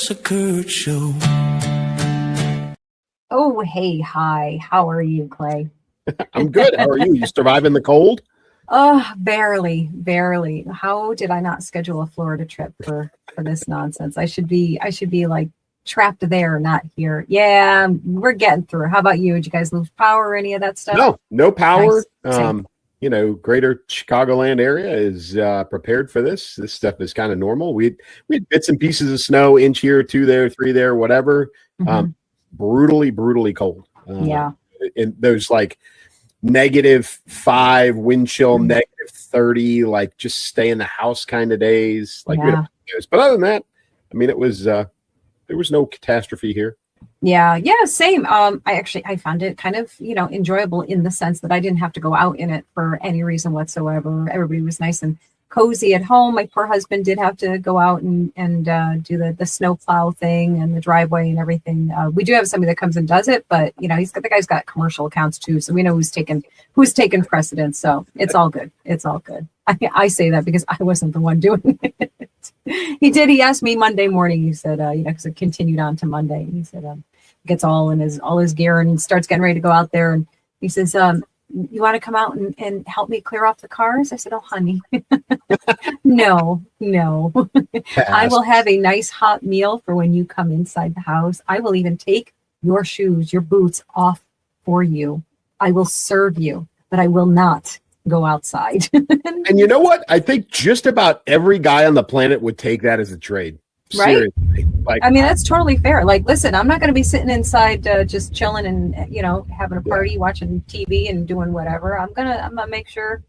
Elsa Kurt Show. Oh, hey, hi. How are you, Clay? I'm good. How are you? You surviving the cold? Oh, barely. How did I not schedule a Florida trip for this nonsense? I should be like trapped there, not here. Yeah, we're getting through. How about you? Did you guys lose power or any of that stuff? No power. Nice. Greater Chicagoland area is prepared for this. This stuff is kind of normal. We had bits and pieces of snow, inch here, 2 there, 3 there, whatever. Mhm. Brutally cold. Yeah. And those like -5 wind chill, -30, like just stay in the house kind of days. Like, Yeah. but other than that, I mean, it was there was no catastrophe here. Yeah, same. I found it kind of, enjoyable in the sense that I didn't have to go out in it for any reason whatsoever. Everybody was nice and cozy at home. My poor husband did have to go out and do the snow plow thing and the driveway and everything. We do have somebody that comes and does it, but the guy's got commercial accounts too, so we know who's taken precedence. So it's all good. I say that because I wasn't the one doing it. He asked me Monday morning. He said, because it continued on to Monday. He said, gets all his gear and starts getting ready to go out there. And he says, you want to come out and help me clear off the cars? I said, oh, honey, no. I will have a nice hot meal for when you come inside the house. I will even take your shoes, your boots off for you. I will serve you, but I will not go outside. And you know what? I think just about every guy on the planet would take that as a trade. Right? Seriously. Like, I mean, that's totally fair. Like, listen, I'm not going to be sitting inside just chilling and, having a party, watching TV and doing whatever. I'm going to make sure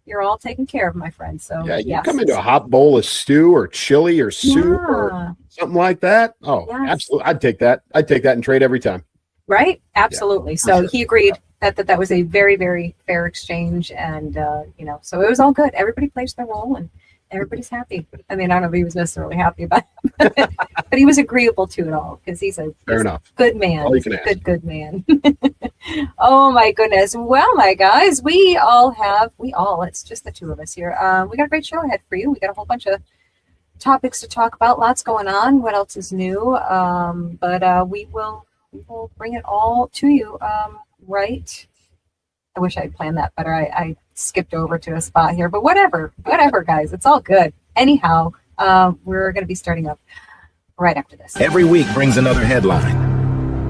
you're all taken care of, my friend. So, yeah, you yes. come into a hot bowl of stew or chili or soup or something like that. Oh, Yes. absolutely. I'd take that and trade every time. Right? Absolutely. Yeah, so sure. he agreed that was a very, very fair exchange. And, so it was all good. Everybody plays their role and everybody's happy. I mean, I don't know if he was necessarily happy about it, but he was agreeable to it all because he's a good man. All you can ask. Good man. Oh my goodness. Well, my guys, it's just the two of us here. We got a great show ahead for you. We got a whole bunch of topics to talk about, lots going on. What else is new? But we will bring it all to you. Right. I wish I'd planned that better. I skipped over to a spot here, but whatever, guys, it's all good. Anyhow, we're going to be starting up right after this. Every week brings another headline,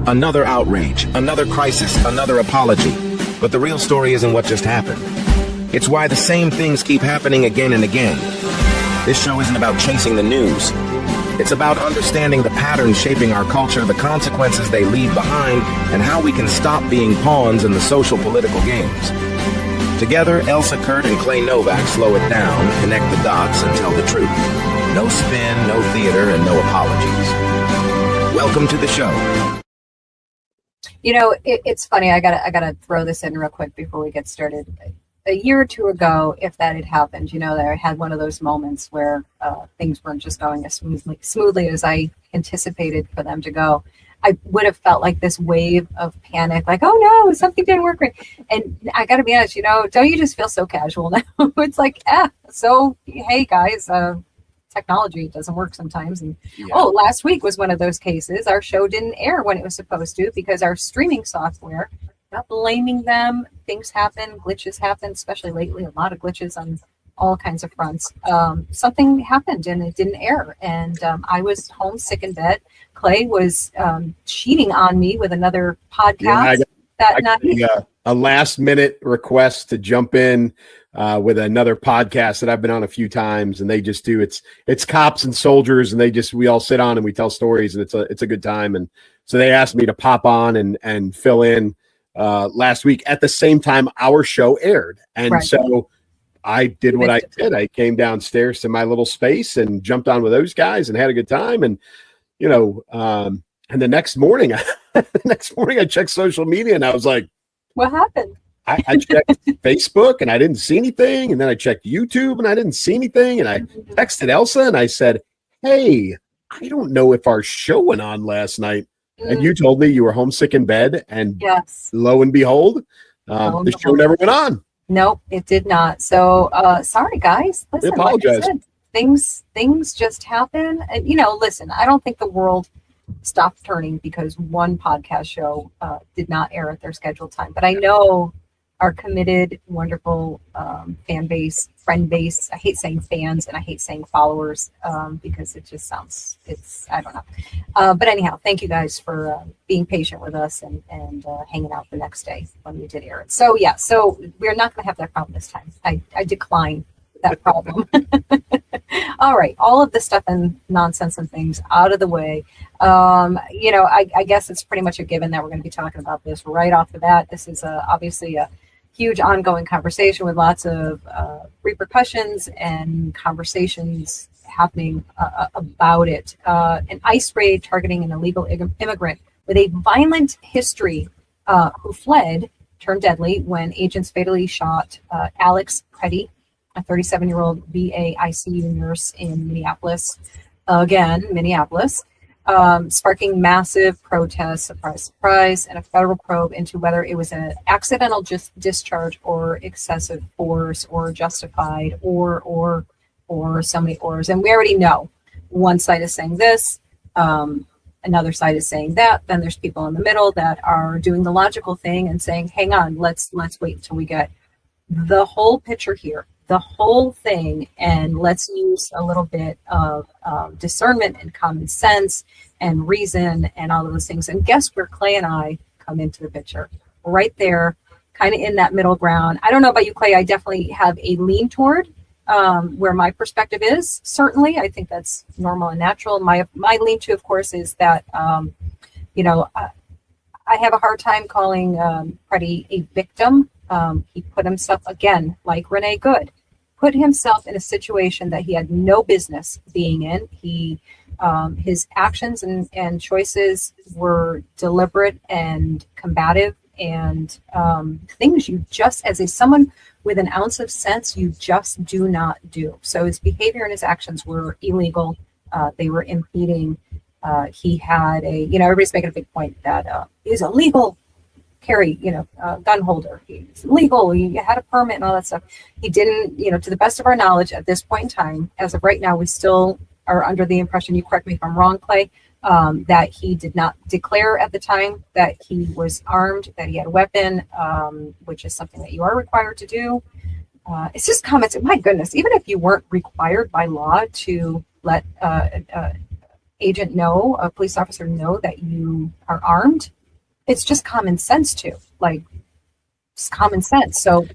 another outrage, another crisis, another apology. But the real story isn't what just happened. It's why the same things keep happening again and again. This show isn't about chasing the news. It's about understanding the patterns shaping our culture, the consequences they leave behind, and how we can stop being pawns in the social political games. Together, Elsa Kurt and Clay Novak slow it down, connect the dots, and tell the truth. No spin, no theater, and no apologies. Welcome to the show. It's funny. I gotta throw this in real quick before we get started. A year or two ago, if that had happened, that I had one of those moments where things weren't just going as smoothly as I anticipated for them to go. I would have felt like this wave of panic, like, oh no, something didn't work right. And I got to be honest, don't you just feel so casual now? It's like, so hey guys, technology doesn't work sometimes. And last week was one of those cases. Our show didn't air when it was supposed to because our streaming software. Not blaming them. Things happen, glitches happen, especially lately, a lot of glitches on all kinds of fronts. Something happened and it didn't air. And I was home sick in bed. Clay was cheating on me with another podcast. I got a last minute request to jump in with another podcast that I've been on a few times, and they just do it's cops and soldiers, and we all sit on and we tell stories, and it's a good time. And so they asked me to pop on and fill in last week at the same time our show aired. And so I did what I did. I came downstairs to my little space and jumped on with those guys and had a good time. And, and the next morning I checked social media and I was like, what happened? I checked Facebook and I didn't see anything. And then I checked YouTube and I didn't see anything. And I texted Elsa and I said, hey, I don't know if our show went on last night. And you told me you were homesick in bed, and lo and behold, the show never went on. Nope, it did not. So sorry, guys. Listen, I apologize. like things just happen. And, listen, I don't think the world stopped turning because one podcast show did not air at their scheduled time. But I know our committed, wonderful fan base, friend base. I hate saying fans and I hate saying followers because it just sounds, I don't know. But anyhow, thank you guys for being patient with us and hanging out the next day when we did air it. So yeah, so we're not going to have that problem this time. I decline that problem. All right, all of the stuff and nonsense and things out of the way. I guess it's pretty much a given that we're going to be talking about this right off the bat. This is obviously a huge ongoing conversation with lots of repercussions and conversations happening about it. An ICE raid targeting an illegal immigrant with a violent history who fled turned deadly when agents fatally shot Alex Preddy, a 37-year-old VA ICU nurse in Minneapolis. Again, Minneapolis. Sparking massive protests, surprise, surprise, and a federal probe into whether it was an accidental discharge or excessive force or justified or so many ors. And we already know one side is saying this, another side is saying that. Then there's people in the middle that are doing the logical thing and saying, hang on, let's wait until we get the whole picture here, the whole thing, and let's use a little bit of discernment and common sense and reason and all of those things. And guess where Clay and I come into the picture? Right there, kind of in that middle ground. I don't know about you, Clay. I definitely have a lean toward where my perspective is. Certainly, I think that's normal and natural. My lean to, of course, is that I have a hard time calling Preddy a victim. He put himself, again, like Renee Good, put himself in a situation that he had no business being in. His actions and choices were deliberate and combative, and things you just, as someone with an ounce of sense, you just do not do. So his behavior and his actions were illegal. They were impeding. He had everybody's making a big point that he's a legal carry, gun holder. He's legal. He had a permit and all that stuff. He didn't, to the best of our knowledge at this point in time, as of right now, we still are under the impression, you correct me if I'm wrong, Clay, that he did not declare at the time that he was armed, that he had a weapon, which is something that you are required to do. It's just comments. My goodness, even if you weren't required by law to let agent know, a police officer know that you are armed, it's just common sense too. Like, it's common sense. So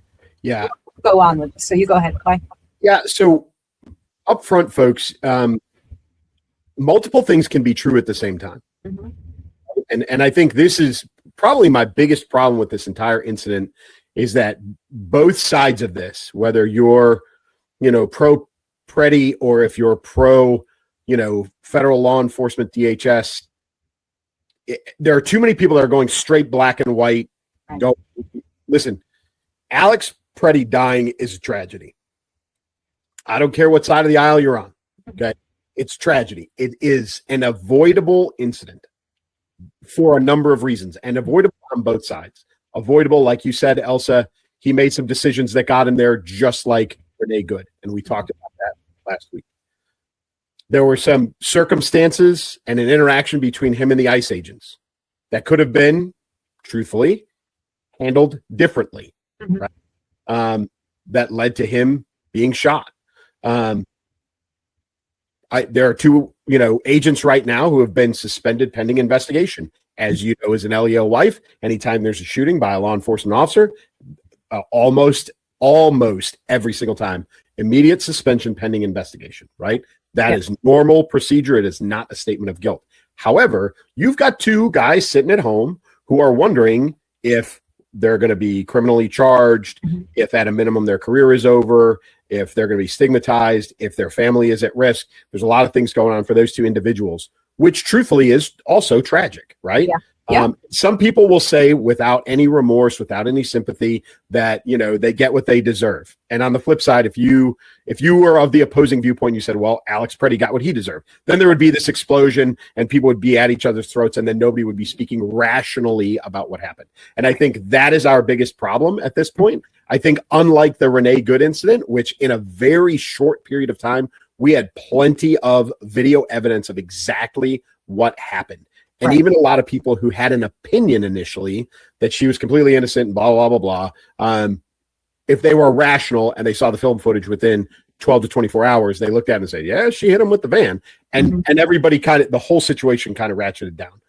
yeah, go on with this. So you go ahead, Clay. Yeah. So up front, folks, multiple things can be true at the same time. Mm-hmm. And I think this is probably my biggest problem with this entire incident is that both sides of this, whether you're, pro Preddy or if you're pro, federal law enforcement, DHS, there are too many people that are going straight black and white. Right. Don't listen. Alex Preddy dying is a tragedy. I don't care what side of the aisle you're on. Okay. It's tragedy. It is an avoidable incident for a number of reasons, and avoidable on both sides. Avoidable, like you said, Elsa, he made some decisions that got him there, just like Renee Good. And we talked about that last week. There were some circumstances and an interaction between him and the ICE agents that could have been, truthfully, handled differently. Mm-hmm. Right? That led to him being shot. There are two, agents right now who have been suspended pending investigation. As you know, as an LEO wife, anytime there's a shooting by a law enforcement officer, almost every single time, immediate suspension pending investigation, right? That is normal procedure. It is not a statement of guilt. However, you've got two guys sitting at home who are wondering if they're going to be criminally charged, if at a minimum their career is over, if they're going to be stigmatized, if their family is at risk. There's a lot of things going on for those two individuals, which truthfully is also tragic, right? Yeah. Yeah. Some people will say without any remorse, without any sympathy, that they get what they deserve. And on the flip side, if you were of the opposing viewpoint, you said, well, Alex Preddy got what he deserved, then there would be this explosion and people would be at each other's throats, and then nobody would be speaking rationally about what happened. And I think that is our biggest problem at this point. I think unlike the Renee Good incident, which in a very short period of time we had plenty of video evidence of exactly what happened. And Right. even a lot of people who had an opinion initially that she was completely innocent and blah, blah, blah, blah. If they were rational and they saw the film footage within 12 to 24 hours, they looked at it and said, yeah, she hit him with the van. And everybody the whole situation kind of ratcheted down.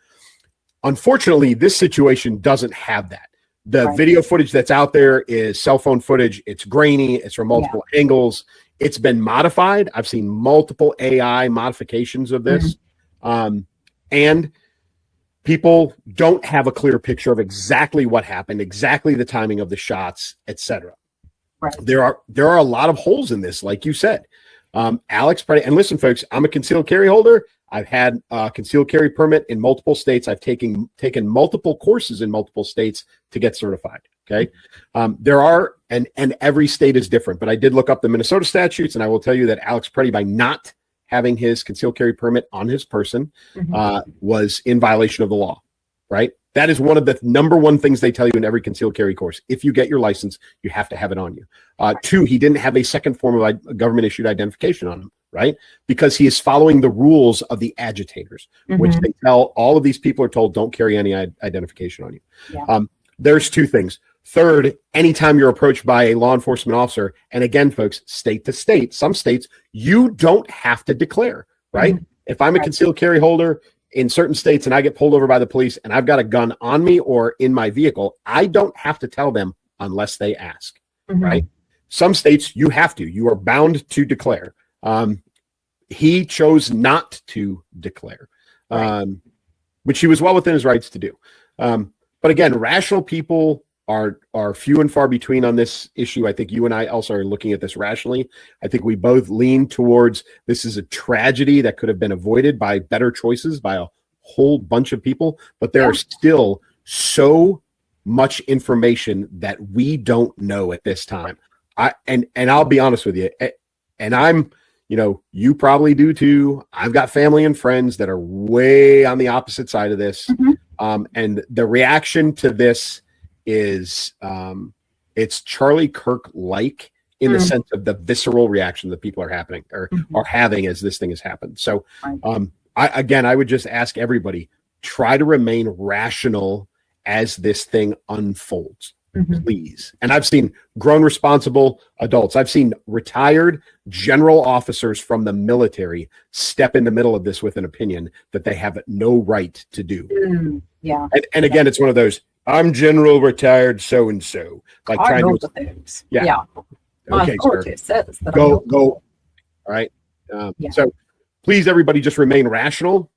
Unfortunately, this situation doesn't have that. The video footage that's out there is cell phone footage. It's grainy. It's from multiple angles. It's been modified. I've seen multiple AI modifications of this. And people don't have a clear picture of exactly what happened, exactly the timing of the shots, etc. Right. There are a lot of holes in this, like you said. Alex Preddy, and listen, folks, I'm a concealed carry holder. I've had a concealed carry permit in multiple states. I've taken multiple courses in multiple states to get certified. Okay. There are, and every state is different, but I did look up the Minnesota statutes, and I will tell you that Alex Preddy, by not having his concealed carry permit on his person, was in violation of the law, right? That is one of the number one things they tell you in every concealed carry course. If you get your license, you have to have it on you. Two, he didn't have a second form of government issued identification on him, right? Because he is following the rules of the agitators, which they tell all of these people are told, don't carry any identification on you. Yeah. There's two things. Third, anytime you're approached by a law enforcement officer, and again, folks, state to state, some states, you don't have to declare, right? If I'm a concealed carry holder in certain states and I get pulled over by the police and I've got a gun on me or in my vehicle, I don't have to tell them unless they ask, right? Some states, you have to. You are bound to declare. He chose not to declare, which he was well within his rights to do. But again, rational people are few and far between on this issue. I think you and I also are looking at this rationally. I think we both lean towards this is a tragedy that could have been avoided by better choices by a whole bunch of people, but there are still so much information that we don't know at this time. And I'll be honest with you, and I'm, you probably do too. I've got family and friends that are way on the opposite side of this. And the reaction to this is it's Charlie Kirk like in the sense of the visceral reaction that people are having as this thing has happened. So I would just ask everybody, try to remain rational as this thing unfolds, please. And I've seen grown responsible adults. I've seen retired general officers from the military step in the middle of this with an opinion that they have no right to do. Yeah. And again, it's one of those, I'm general retired so-and-so. Like I trying know to, the things. yeah. Okay, sir. Says that Go. All right. So please, everybody, just remain rational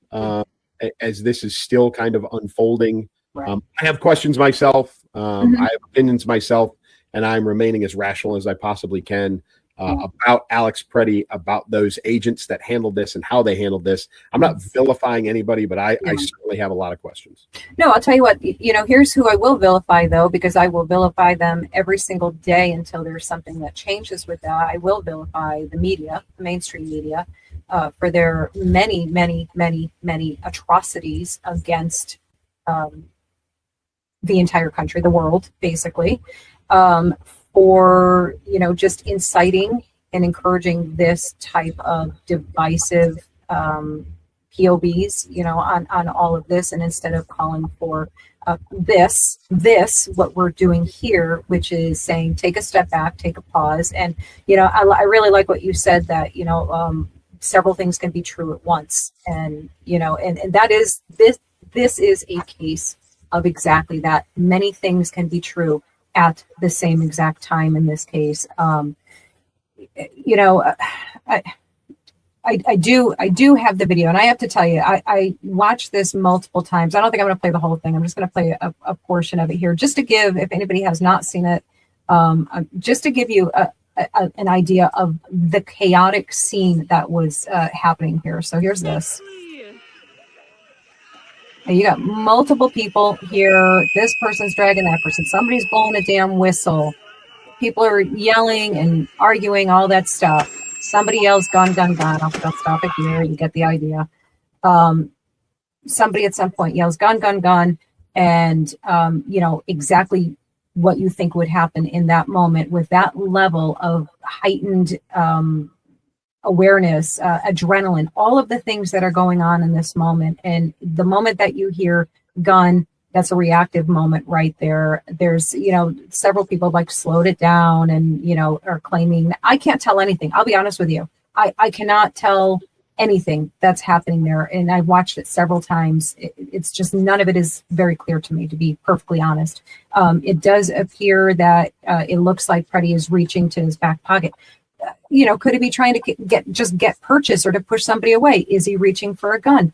as this is still kind of unfolding. I have questions myself. I have opinions myself, and I'm remaining as rational as I possibly can about Alex Preddy, about those agents that handled this and how they handled this. I'm not vilifying anybody, but I certainly have a lot of questions. No, I'll tell you what, here's who I will vilify, though, because I will vilify them every single day until there's something that changes with that. I will vilify the media, the mainstream media, for their many, many, many, many atrocities against the entire country, the world, basically, for, just inciting and encouraging this type of divisive POVs, on all of this. And instead of calling for this, what we're doing here, which is saying, take a step back, take a pause. And, I really like what you said that, several things can be true at once. And, and that is, this is a case of exactly that. Many things can be true at the same exact time in this case. I do have the video, and I have to tell you, I watched this multiple times. I don't think I'm going to play the whole thing. I'm just going to play a portion of it here, just to give, if anybody has not seen it, just to give you an idea of the chaotic scene that was happening here. So here's this. You got multiple people here. This person's dragging that person. Somebody's blowing a damn whistle. People are yelling and arguing, all that stuff. Somebody yells, gun, gun, gun. I'll stop it here. You get the idea. Somebody at some point yells, gun, gun, gun. And, exactly what you think would happen in that moment with that level of heightened awareness, adrenaline, all of the things that are going on in this moment. And the moment that you hear gun, that's a reactive moment right there. There's, several people like slowed it down and, are claiming, I can't tell anything. I'll be honest with you. I cannot tell anything that's happening there. And I've watched it several times. It's just none of it is very clear to me, to be perfectly honest. It does appear that it looks like Freddie is reaching to his back pocket. Could he be trying to get purchase or to push somebody away? Is he reaching for a gun?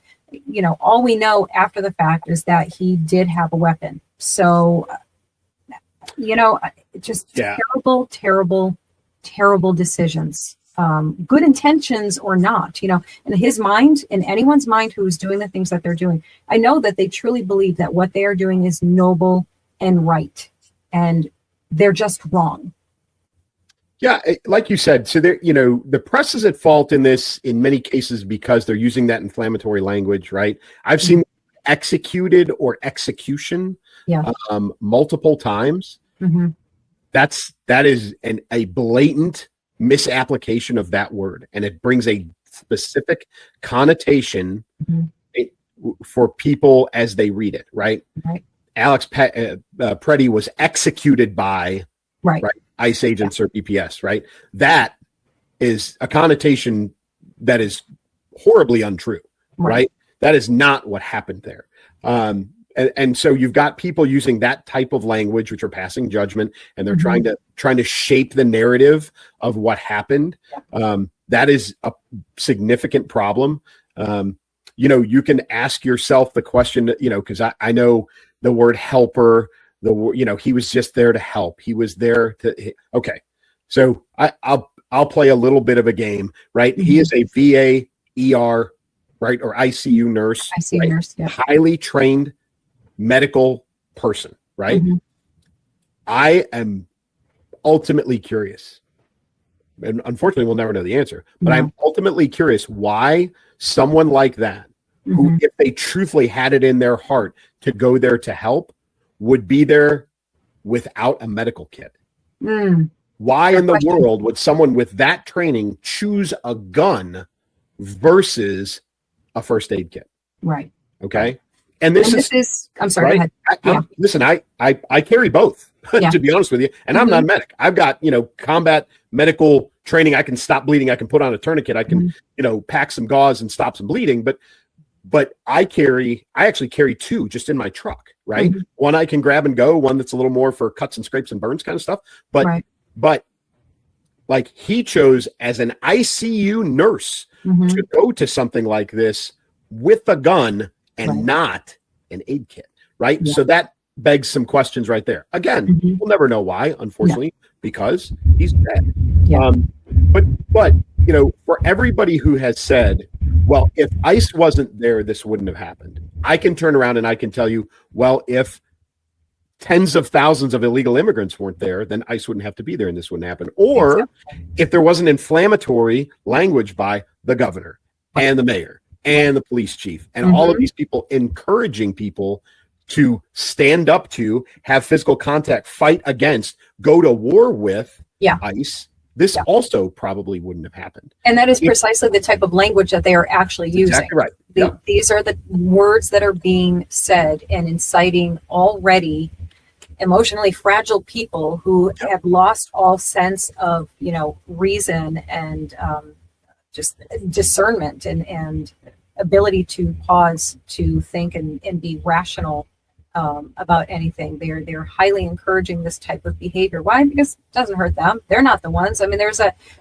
All we know after the fact is that he did have a weapon. So, just terrible, terrible, terrible decisions. Good intentions or not, in his mind, in anyone's mind who's doing the things that they're doing, I know that they truly believe that what they are doing is noble and right, and they're just wrong. Yeah, like you said, so there, the press is at fault in this in many cases because they're using that inflammatory language, right? I've seen executed or execution multiple times. Mm-hmm. That is a blatant misapplication of that word, and it brings a specific connotation for people as they read it, right? Alex Preddy was executed by right ICE agents or BPS, right? That is a connotation that is horribly untrue, right? That is not what happened there. And so you've got people using that type of language, which are passing judgment, and they're trying to shape the narrative of what happened. That is a significant problem. You can ask yourself the question, because I know the word helper, he was just there to help. He was there to, okay. So I'll play a little bit of a game, right? He is a VA, ER, right? Or ICU nurse, nurse, highly trained medical person, right? I am ultimately curious, and unfortunately we'll never know the answer, but I'm ultimately curious why someone like that, who, if they truthfully had it in their heart to go there to help, would be there without a medical kit. Why in the world would someone with that training choose a gun versus a first aid kit? Right. Okay. And this is I'm sorry, right? Go ahead. Listen, I carry both, to be honest with you. And I'm not a medic. I've got, combat medical training. I can stop bleeding. I can put on a tourniquet. I can, pack some gauze and stop some bleeding. But I actually carry two just in my truck, right? One I can grab and go, one that's a little more for cuts and scrapes and burns kind of stuff. But like he chose as an ICU nurse to go to something like this with a gun and not an aid kit, right? Yeah. So that begs some questions right there. Again, we'll never know why, unfortunately, because he's dead. Yeah. But for everybody who has said, well, if ICE wasn't there, this wouldn't have happened. I can turn around and I can tell you, well, if tens of thousands of illegal immigrants weren't there, then ICE wouldn't have to be there and this wouldn't happen. Or if there wasn't inflammatory language by the governor and the mayor and the police chief and all of these people encouraging people to stand up to, have physical contact, fight against, go to war with ICE, this also probably wouldn't have happened. And that is precisely the type of language that they are actually using. Exactly right. These are the words that are being said and inciting already emotionally fragile people who have lost all sense of, reason and just discernment and ability to pause, to think and be rational about anything. They're highly encouraging this type of behavior. Why? Because it doesn't hurt them. They're not the ones. I mean,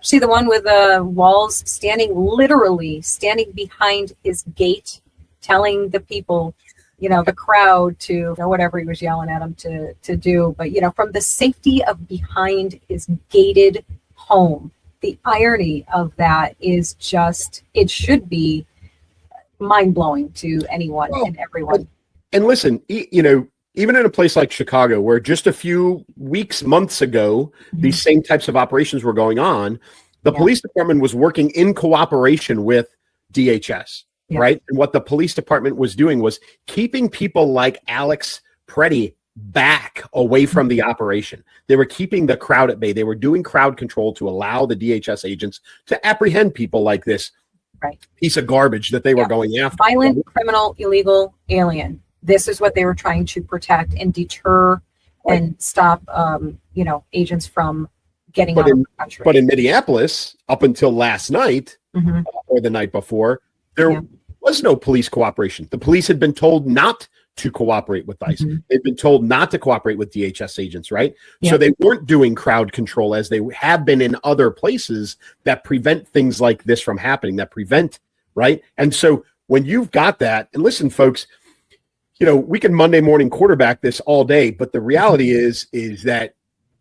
see the one with the walls literally standing behind his gate, telling the people, the crowd to whatever he was yelling at them to do. But, from the safety of behind his gated home, the irony of that is just, it should be mind-blowing to anyone and everyone. And listen, even in a place like Chicago, where just a few months ago, these same types of operations were going on, the police department was working in cooperation with DHS, right? And what the police department was doing was keeping people like Alex Preddy back away from the operation. They were keeping the crowd at bay. They were doing crowd control to allow the DHS agents to apprehend people like this piece of garbage that they were going after. Violent, criminal, illegal alien. This is what they were trying to protect and deter and stop, agents from getting out of the country. But in Minneapolis, up until last night or the night before, there was no police cooperation. The police had been told not to cooperate with ICE. They've been told not to cooperate with DHS agents, right? So they weren't doing crowd control as they have been in other places that prevent things like this from happening, right? And so when you've got that, and listen, folks, we can Monday morning quarterback this all day, but the reality is that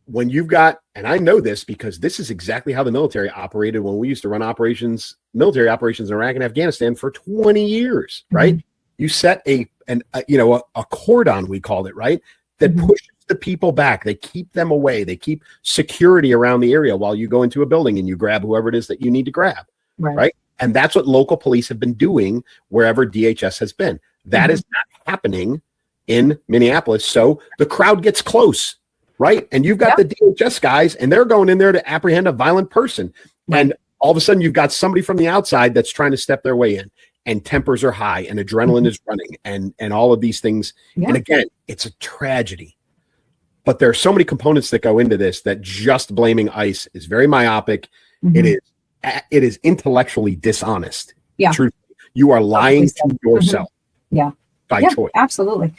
when you've got, and I know this because this is exactly how the military operated when we used to run military operations in Iraq and Afghanistan for 20 years, right? You set a cordon, we called it, right? That pushes the people back. They keep them away. They keep security around the area while you go into a building and you grab whoever it is that you need to grab, right? And that's what local police have been doing wherever DHS has been. That is not happening in Minneapolis. So the crowd gets close, right? And you've got the DHS guys, and they're going in there to apprehend a violent person. And all of a sudden, you've got somebody from the outside that's trying to step their way in, and tempers are high, and adrenaline is running, and all of these things. And again, it's a tragedy. But there are so many components that go into this that just blaming ICE is very myopic. It is intellectually dishonest. Truthfully. You are lying to yourself. By choice. Absolutely.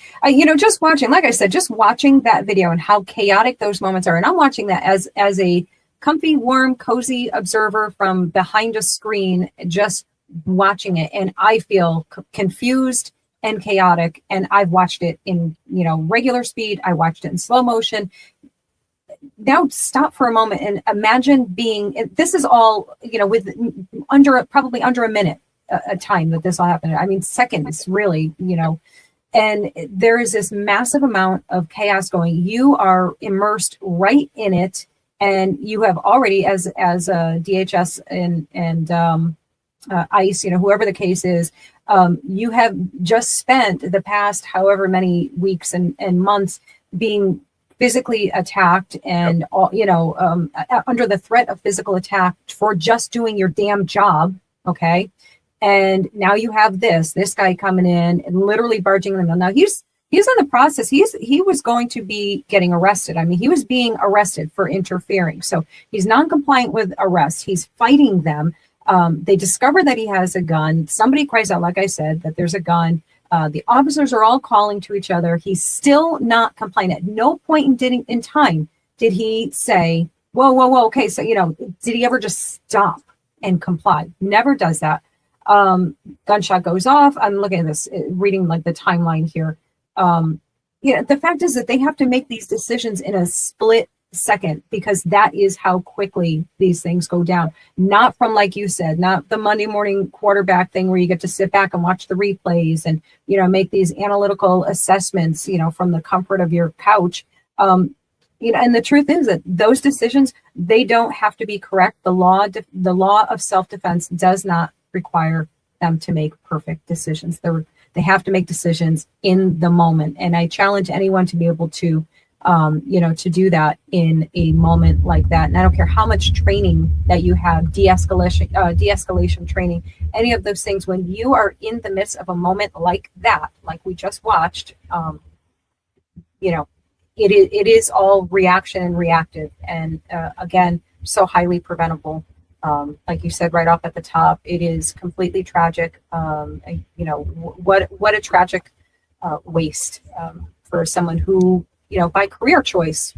Just watching, like I said, just watching that video and how chaotic those moments are. And I'm watching that as a comfy, warm, cozy observer from behind a screen, just watching it. And I feel confused and chaotic. And I've watched it in, regular speed. I watched it in slow motion. Now stop for a moment and imagine this is all, with probably under a minute. A time that this all happened. I mean, seconds, really, and there is this massive amount of chaos going. You are immersed right in it, and you have already, as DHS and ICE, whoever the case is, you have just spent the past however many weeks and months being physically attacked and under the threat of physical attack for just doing your damn job. Okay. And now you have this guy coming in and literally barging them. Now he's in the process. He was going to be getting arrested. I mean, he was being arrested for interfering. So he's non-compliant with arrest. He's fighting them. They discover that he has a gun. Somebody cries out, like I said, that there's a gun. The officers are all calling to each other. He's still not compliant. At no point in time did he say, whoa. Okay. So, did he ever just stop and comply? Never does that. Gunshot goes off. I'm looking at this, reading like the timeline here. The fact is that they have to make these decisions in a split second because that is how quickly these things go down. Not from, like you said, not the Monday morning quarterback thing where you get to sit back and watch the replays and, make these analytical assessments, from the comfort of your couch. And the truth is that those decisions, they don't have to be correct. The law of self-defense does not require them to make perfect decisions. They have to make decisions in the moment. And I challenge anyone to be able to, to do that in a moment like that. And I don't care how much training that you have, de-escalation training, any of those things, when you are in the midst of a moment like that, like we just watched, it is all reaction and reactive. And again, so highly preventable. Like you said right off at the top, it is completely tragic. What a tragic waste for someone who, by career choice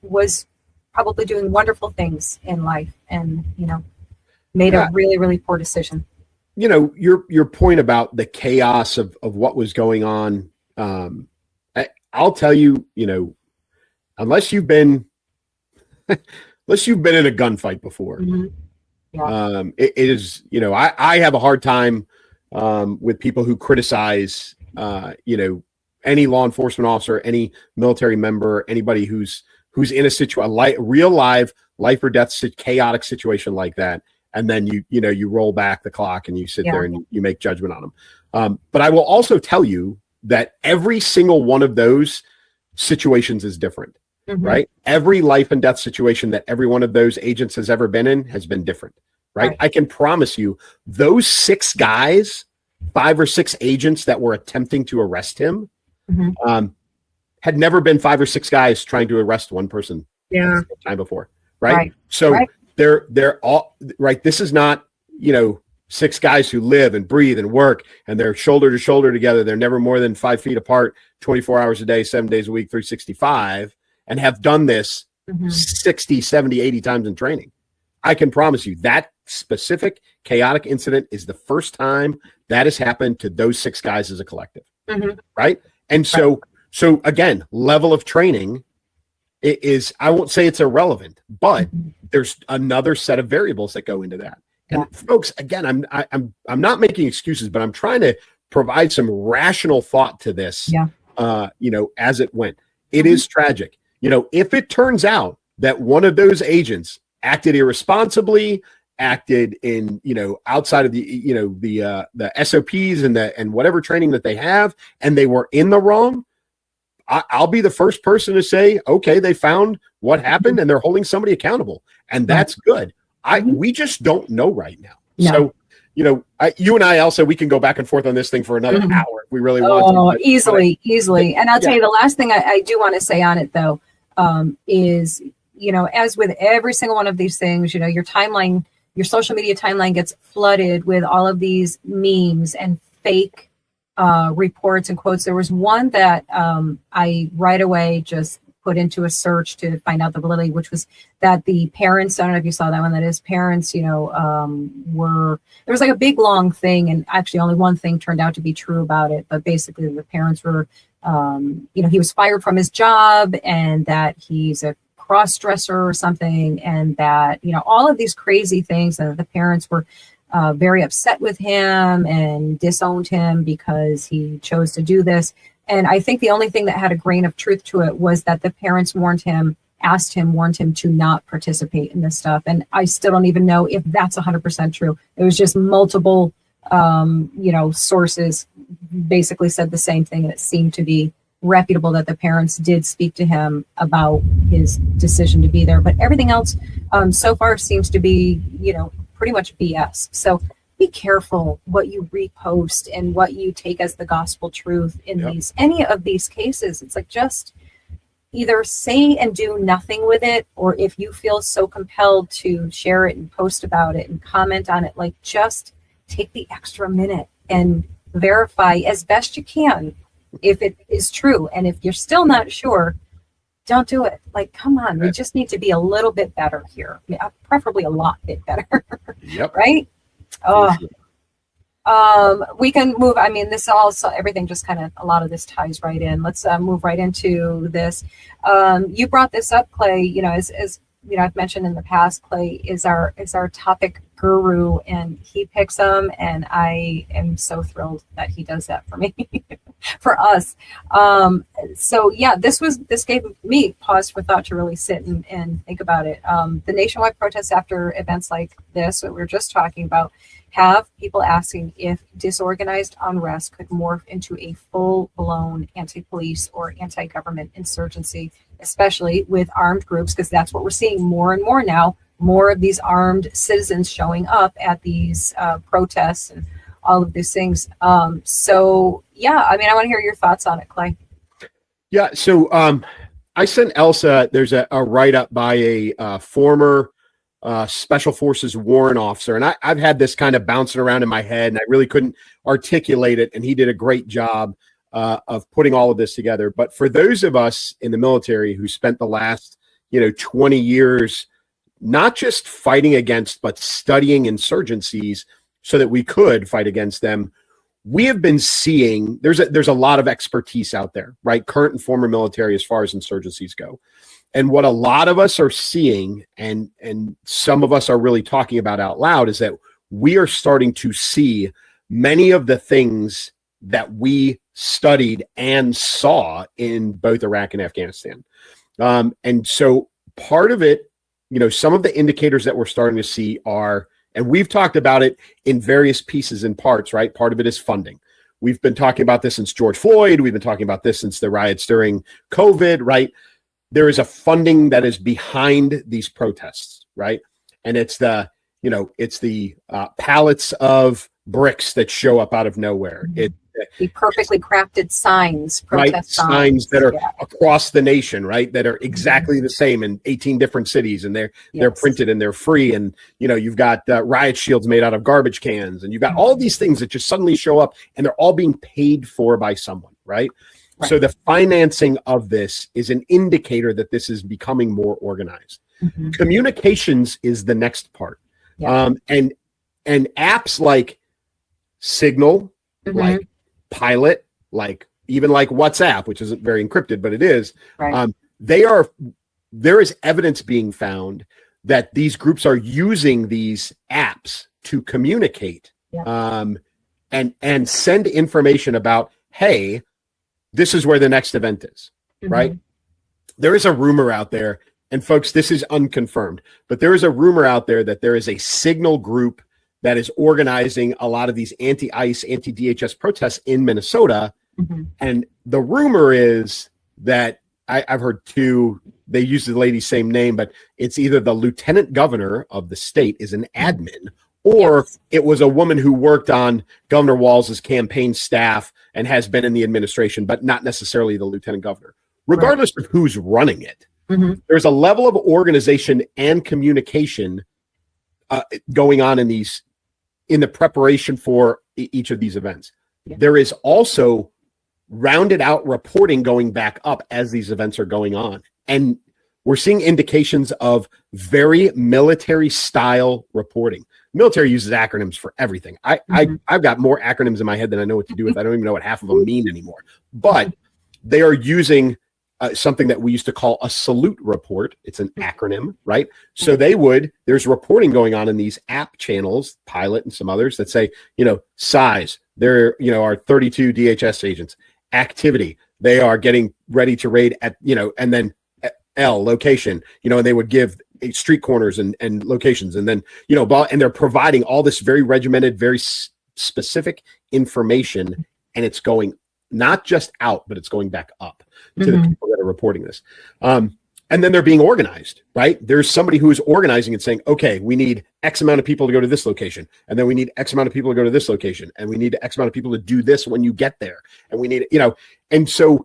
was probably doing wonderful things in life and, made a really, really poor decision. Your point about the chaos of what was going on. I'll tell you, unless you've been in a gunfight before, it is, I have a hard time with people who criticize, any law enforcement officer, any military member, anybody who's in a real live life or death chaotic situation like that. And then you roll back the clock and you sit there and you make judgment on them. But I will also tell you that every single one of those situations is different, Mhm. right? Every life and death situation that every one of those agents has ever been in has been different, right? Right. I can promise you those 6 guys, 5 or 6 agents that were attempting to arrest him, Mhm. had never been 5 or 6 guys trying to arrest one person Yeah. at the same time before, right? Right. So Right. they're all right. This is not, 6 guys who live and breathe and work and they're shoulder to shoulder together. They're never more than 5 feet apart, 24 hours a day, 7 days a week, 365, and have done this Mhm. 60, 70, 80 times in training. I can promise you that specific chaotic incident is the first time that has happened to those 6 guys as a collective. Mhm. Right. And so again, level of training is, I won't say it's irrelevant, but there's another set of variables that go into that. And folks, again, I'm not making excuses, but I'm trying to provide some rational thought to this. As it went, it is tragic. If it turns out that one of those agents acted irresponsibly, acted in, outside of the SOPs and whatever training that they have, and they were in the wrong, I'll be the first person to say, okay, they found what happened and they're holding somebody accountable, and that's good. We just don't know right now. No. So, you and I, Elsa, we can go back and forth on this thing for another hour if we really want to. Easily. And I'll tell you, the last thing I do want to say on it, though, is, as with every single one of these things, your timeline, your social media timeline gets flooded with all of these memes and fake reports and quotes. There was one that I right away just put into a search to find out the validity, which was that the parents, I don't know if you saw that one, that his parents, were, there was like a big long thing, and actually only one thing turned out to be true about it, but basically the parents were, he was fired from his job, and that he's a cross-dresser or something, and that, all of these crazy things, and the parents were very upset with him and disowned him because he chose to do this. And I think the only thing that had a grain of truth to it was that the parents warned him to not participate in this stuff. And I still don't even know if that's 100% true. It was just multiple, sources basically said the same thing. And it seemed to be reputable that the parents did speak to him about his decision to be there. But everything else so far seems to be, pretty much BS. So be careful what you repost and what you take as the gospel truth in any of these cases. It's like, just either say and do nothing with it, or if you feel so compelled to share it and post about it and comment on it, like, just take the extra minute and verify as best you can if it is true. And if you're still not sure, don't do it. Like, come on, we just need to be a little bit better here. Preferably a lot bit better. Right? Oh, we can move. I mean, this also, everything just kind of, a lot of this ties right in. Let's move right into this. You brought this up, Clay, as I've mentioned in the past, Clay is our topic guru, and he picks them, and I am so thrilled that he does that for me, for us. So yeah, this gave me pause for thought to really sit and think about it. The nationwide protests after events like this, what we were just talking about, have people asking if disorganized unrest could morph into a full-blown anti-police or anti-government insurgency, especially with armed groups, because that's what we're seeing more and more now, more of these armed citizens showing up at these protests and all of these things. So yeah, I mean, I want to hear your thoughts on it, Clay. Yeah, so I sent Elsa, there's a write-up by a former Special Forces warrant officer, and I've had this kind of bouncing around in my head, and I really couldn't articulate it, and he did a great job of putting all of this together. But for those of us in the military who spent the last 20 years not just fighting against, but studying insurgencies so that we could fight against them, we have been seeing there's a lot of expertise out there, right? Current and former military as far as insurgencies go. And what a lot of us are seeing, and some of us are really talking about out loud, is that we are starting to see many of the things that we studied and saw in both Iraq and Afghanistan. And so part of it, some of the indicators that we're starting to see are, and we've talked about it in various pieces and parts, right? Part of it is funding. we've been talking about this since George Floyd. We've been talking about this since the riots during COVID, right? There is a funding that is behind these protests, right? And it's the pallets of bricks that show up out of nowhere. The perfectly crafted signs, right, protest signs that are across the nation, right, that are exactly the same in 18 different cities, and they're printed and they're free. And you've got riot shields made out of garbage cans, and you've got all of these things that just suddenly show up, and they're all being paid for by someone, right? So the financing of this is an indicator that this is becoming more organized. Communications is the next part. And apps like Signal, like Pilot, like even like WhatsApp, which isn't very encrypted, but it is. There is evidence being found that these groups are using these apps to communicate and send information about, hey, this is where the next event is, right? There is a rumor out there, and folks, this is unconfirmed, but there is a rumor out there that there is a Signal group that is organizing a lot of these anti-ICE, anti-DHS protests in Minnesota. And the rumor is that I've heard two, they use the lady's same name, but it's either the lieutenant governor of the state is an admin, or it was a woman who worked on Governor Walz's campaign staff and has been in the administration, but not necessarily the lieutenant governor. Regardless of who's running it, there's a level of organization and communication going on in the preparation for each of these events. There is also rounded out reporting going back up as these events are going on. And we're seeing indications of very military style reporting. Military uses acronyms for everything. I've got more acronyms in my head than I know what to do with. I don't even know what half of them mean anymore. But they are using something that we used to call a salute report. It's an acronym, right? So there's reporting going on in these app channels, Pilot and some others, that say, size, there are 32 DHS agents. Activity, they are getting ready to raid at, and then L, location, and they would give street corners and locations, and then, and they're providing all this very regimented, very specific information, and it's going not just out, but it's going back up to the people that are reporting this. And then they're being organized, right? There's somebody who is organizing and saying, okay, we need X amount of people to go to this location. And then we need X amount of people to go to this location. And we need X amount of people to do this when you get there. And we need, and so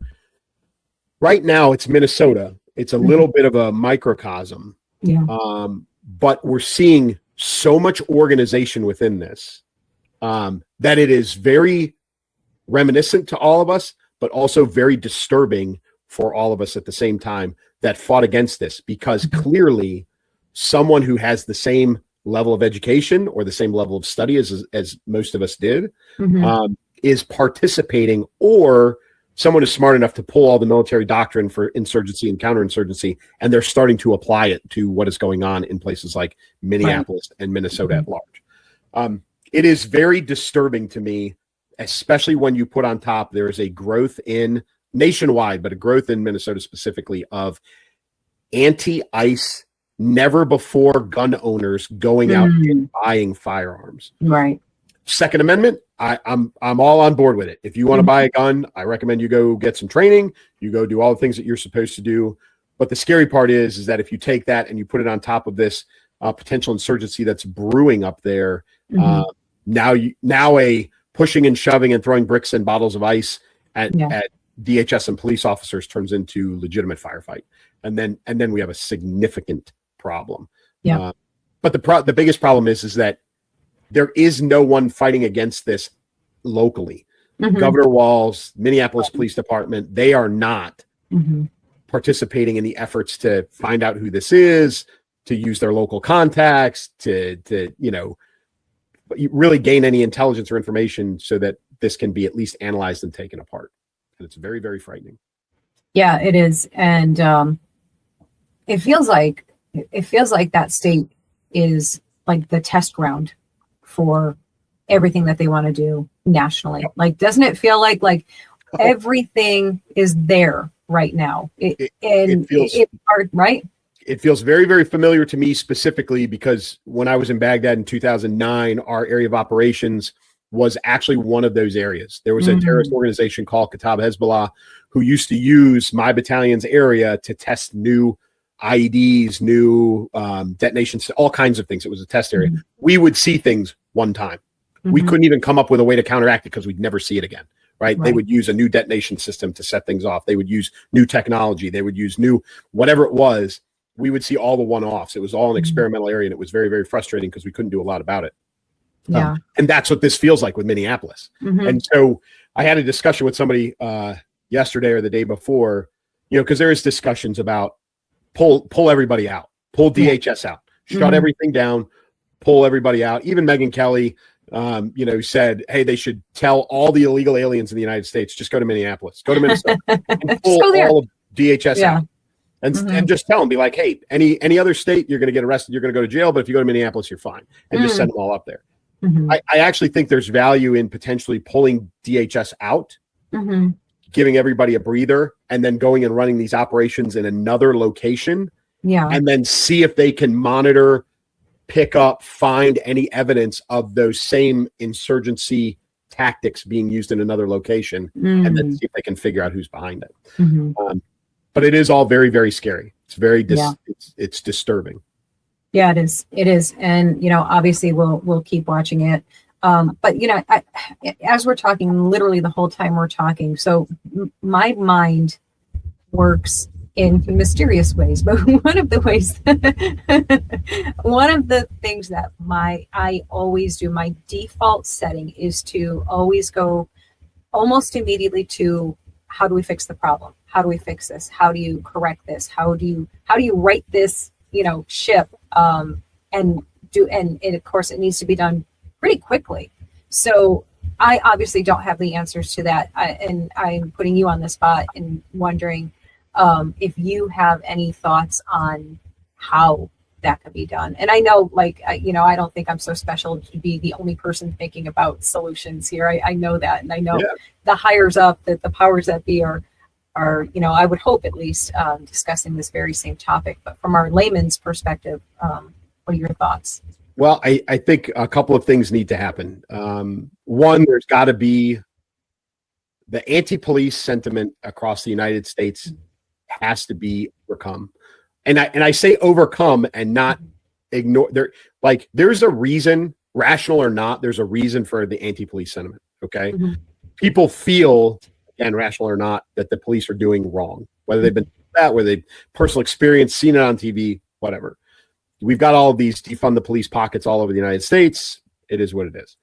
right now it's Minnesota. It's a little bit of a microcosm. But we're seeing so much organization within this that it is very reminiscent to all of us, but also very disturbing for all of us at the same time that fought against this, because clearly someone who has the same level of education or the same level of study as most of us did is participating, or someone is smart enough to pull all the military doctrine for insurgency and counterinsurgency, and they're starting to apply it to what is going on in places like Minneapolis and Minnesota at large. It is very disturbing to me, especially when you put on top, there is a growth in nationwide, but a growth in Minnesota specifically of anti-ICE, never before gun owners going out and buying firearms. Right. Second Amendment, I'm all on board with it. If you want to buy a gun, I recommend you go get some training. You go do all the things that you're supposed to do. But the scary part is that if you take that and you put it on top of this potential insurgency that's brewing up there, now a pushing and shoving and throwing bricks and bottles of ice at DHS and police officers turns into legitimate firefight, and then we have a significant problem. But the biggest problem is that there is no one fighting against this locally. Governor Walz, Minneapolis Police Department, they are not participating in the efforts to find out who this is, to use their local contacts, to really gain any intelligence or information so that this can be at least analyzed and taken apart. And it's very, very frightening. Yeah, it is. And it feels like that state is like the test ground for everything that they want to do nationally. Like, doesn't it feel like everything is there right now? It hard, right? It feels very, very familiar to me specifically because when I was in Baghdad in 2009, our area of operations was actually one of those areas. There was a terrorist organization called Kata'ib Hezbollah who used to use my battalion's area to test new IEDs, new detonations, all kinds of things. It was a test area. We would see things one time. We couldn't even come up with a way to counteract it because we'd never see it again. Right? They would use a new detonation system to set things off. They would use new technology. They would use new, whatever it was. We would see all the one-offs. It was all an experimental area, and it was very, very frustrating because we couldn't do a lot about it. Yeah. And that's what this feels like with Minneapolis. And so I had a discussion with somebody yesterday or the day before, because there is discussions about pull everybody out, pull DHS out, shut everything down, pull everybody out. Even Megyn Kelly, said, hey, they should tell all the illegal aliens in the United States, just go to Minneapolis, go to Minnesota, and pull all of DHS out. And just tell them, be like, hey, any other state, you're going to get arrested, you're going to go to jail, but if you go to Minneapolis, you're fine. And just send them all up there. I actually think there's value in potentially pulling DHS out, giving everybody a breather, and then going and running these operations in another location. And then see if they can monitor, pick up, find any evidence of those same insurgency tactics being used in another location, and then see if they can figure out who's behind it. But it is all very, very scary. It's very, it's disturbing. Yeah, it is. It is. And, obviously we'll keep watching it. But, as we're talking, literally the whole time we're talking, so my mind works in mysterious ways, but one of the things that I always do, my default setting is to always go almost immediately to, how do we fix the problem? How do we fix this? How do you correct this? How do you right this, ship? And of course it needs to be done pretty quickly. So I obviously don't have the answers to that. And I'm putting you on the spot and wondering if you have any thoughts on how that could be done. And I know, I don't think I'm so special to be the only person thinking about solutions here. I know that. And I know the higher up, that the powers that be are, I would hope at least discussing this very same topic. But from our layman's perspective, what are your thoughts? Well, I think a couple of things need to happen. One, there's got to be the anti-police sentiment across the United States has to be overcome. And I say overcome and not ignore. There's a reason, rational or not, there's a reason for the anti-police sentiment. Okay. People feel, again, rational or not, that the police are doing wrong, whether they've been that, whether they've personal experience, seen it on TV, whatever. We've got all of these defund the police pockets all over the United States. It is what it is.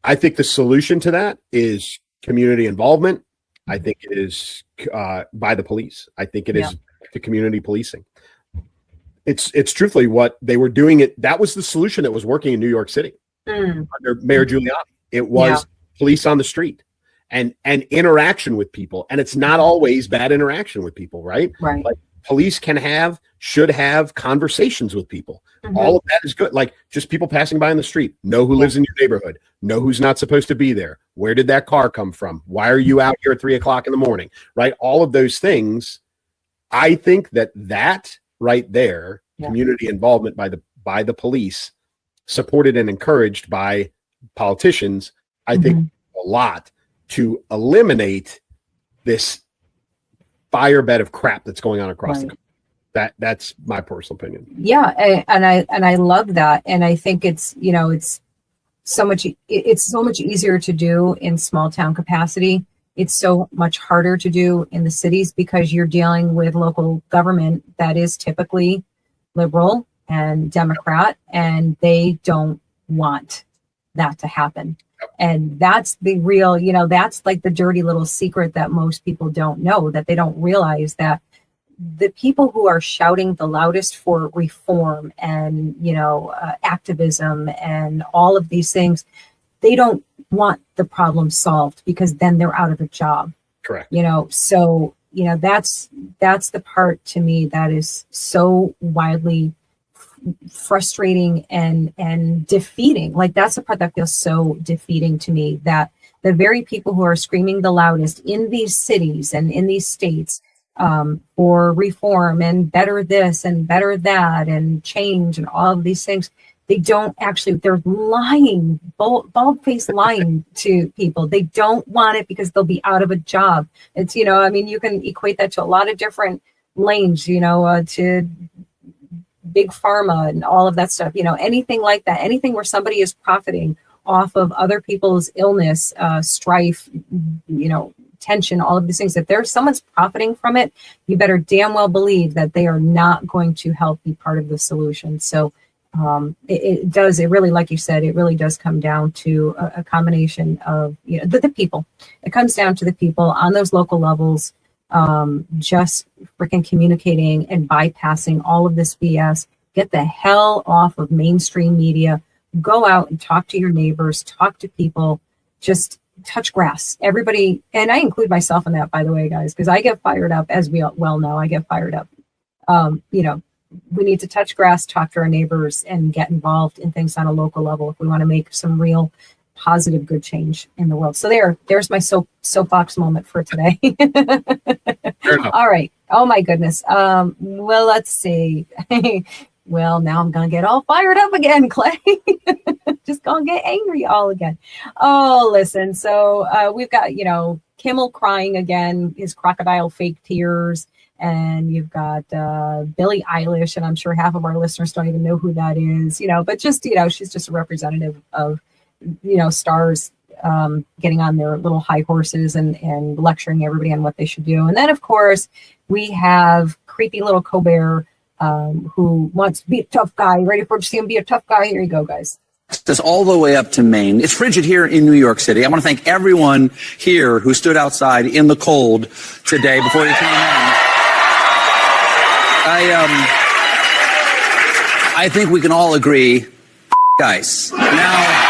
I think the solution to that is community involvement. I think it is by the police. I think it is to community policing. It's truthfully what they were doing. That was the solution that was working in New York City under Mayor Giuliani. It was police on the street and interaction with people. And it's not always bad interaction with people, right? Right. Like, police should have conversations with people. All of that is good. Like, just people passing by in the street, know who lives in your neighborhood, know who's not supposed to be there. Where did that car come from? Why are you out here at 3:00 in the morning? Right. All of those things. I think that right there, community involvement by the police, supported and encouraged by politicians, I think a lot to eliminate this firebed of crap that's going on across the country. That's my personal opinion. Yeah, and I love that, and I think it's so much easier to do in small town capacity. It's so much harder to do in the cities because you're dealing with local government that is typically liberal and Democrat, and they don't want that to happen. And that's the real, that's like the dirty little secret that most people don't know, that they don't realize that the people who are shouting the loudest for reform and, activism and all of these things, they don't want the problem solved because then they're out of a job. Correct. So, that's the part to me that is so wildly frustrating and defeating. Like, that's the part that feels so defeating to me, that the very people who are screaming the loudest in these cities and in these states for reform and better this and better that and change and all of these things, They don't actually, they're lying, bald-faced lying to people. They don't want it because they'll be out of a job. It's, I mean, you can equate that to a lot of different lanes, to big pharma and all of that stuff, anything like that, anything where somebody is profiting off of other people's illness, strife, tension, all of these things. If someone's profiting from it, you better damn well believe that they are not going to help be part of the solution. So it really, like you said, it really does come down to a combination of, the people. It comes down to the people on those local levels, just freaking communicating and bypassing all of this BS. Get the hell off of mainstream media. Go out and talk to your neighbors, talk to people, just touch grass. Everybody, and I include myself in that, by the way, guys, because I get fired up, as we well know, I get fired up. We need to touch grass, talk to our neighbors, and get involved in things on a local level if we want to make some real positive, good change in the world. So there's my soapbox moment for today. All right. Oh my goodness. Well, let's see. Well, now I'm going to get all fired up again, Clay. Just going to get angry all again. Oh, listen. So we've got, Kimmel crying again, his crocodile fake tears. And you've got Billie Eilish, and I'm sure half of our listeners don't even know who that is, but just, she's just a representative of, stars getting on their little high horses and lecturing everybody on what they should do. And then, of course, we have creepy little Colbert who wants to be a tough guy. Ready to see him be a tough guy? Here you go, guys. This all the way up to Maine. It's frigid here in New York City. I want to thank everyone here who stood outside in the cold today before they came in. I think we can all agree, guys. Now,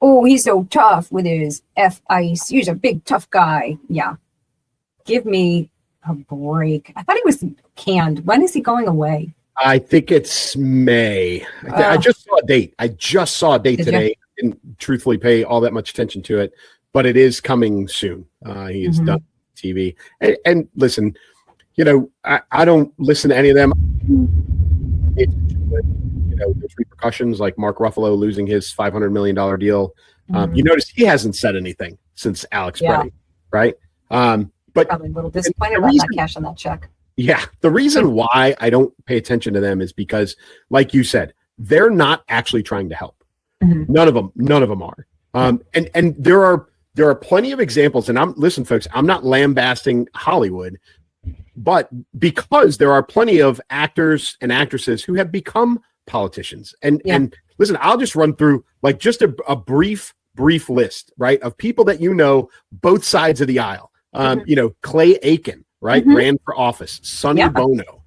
oh, he's so tough with his ice. He's a big tough guy. Yeah, give me a break. I thought he was canned. When is he going away? I think it's May. I just saw a date. Today. Didn't truthfully pay all that much attention to it, but it is coming soon. He is done TV. And listen, I don't listen to any of them. There's repercussions like Mark Ruffalo losing his $500 million deal. You notice he hasn't said anything since Alex Brady, right? But probably a little disappointed about that cash on that check. Yeah. The reason why I don't pay attention to them is because, like you said, they're not actually trying to help. None of them are. And there are plenty of examples, and listen, folks, I'm not lambasting Hollywood, but because there are plenty of actors and actresses who have become politicians. And listen, I'll just run through like just a brief list, right, of people that both sides of the aisle. Clay Aiken, right, ran for office. Sonny Bono.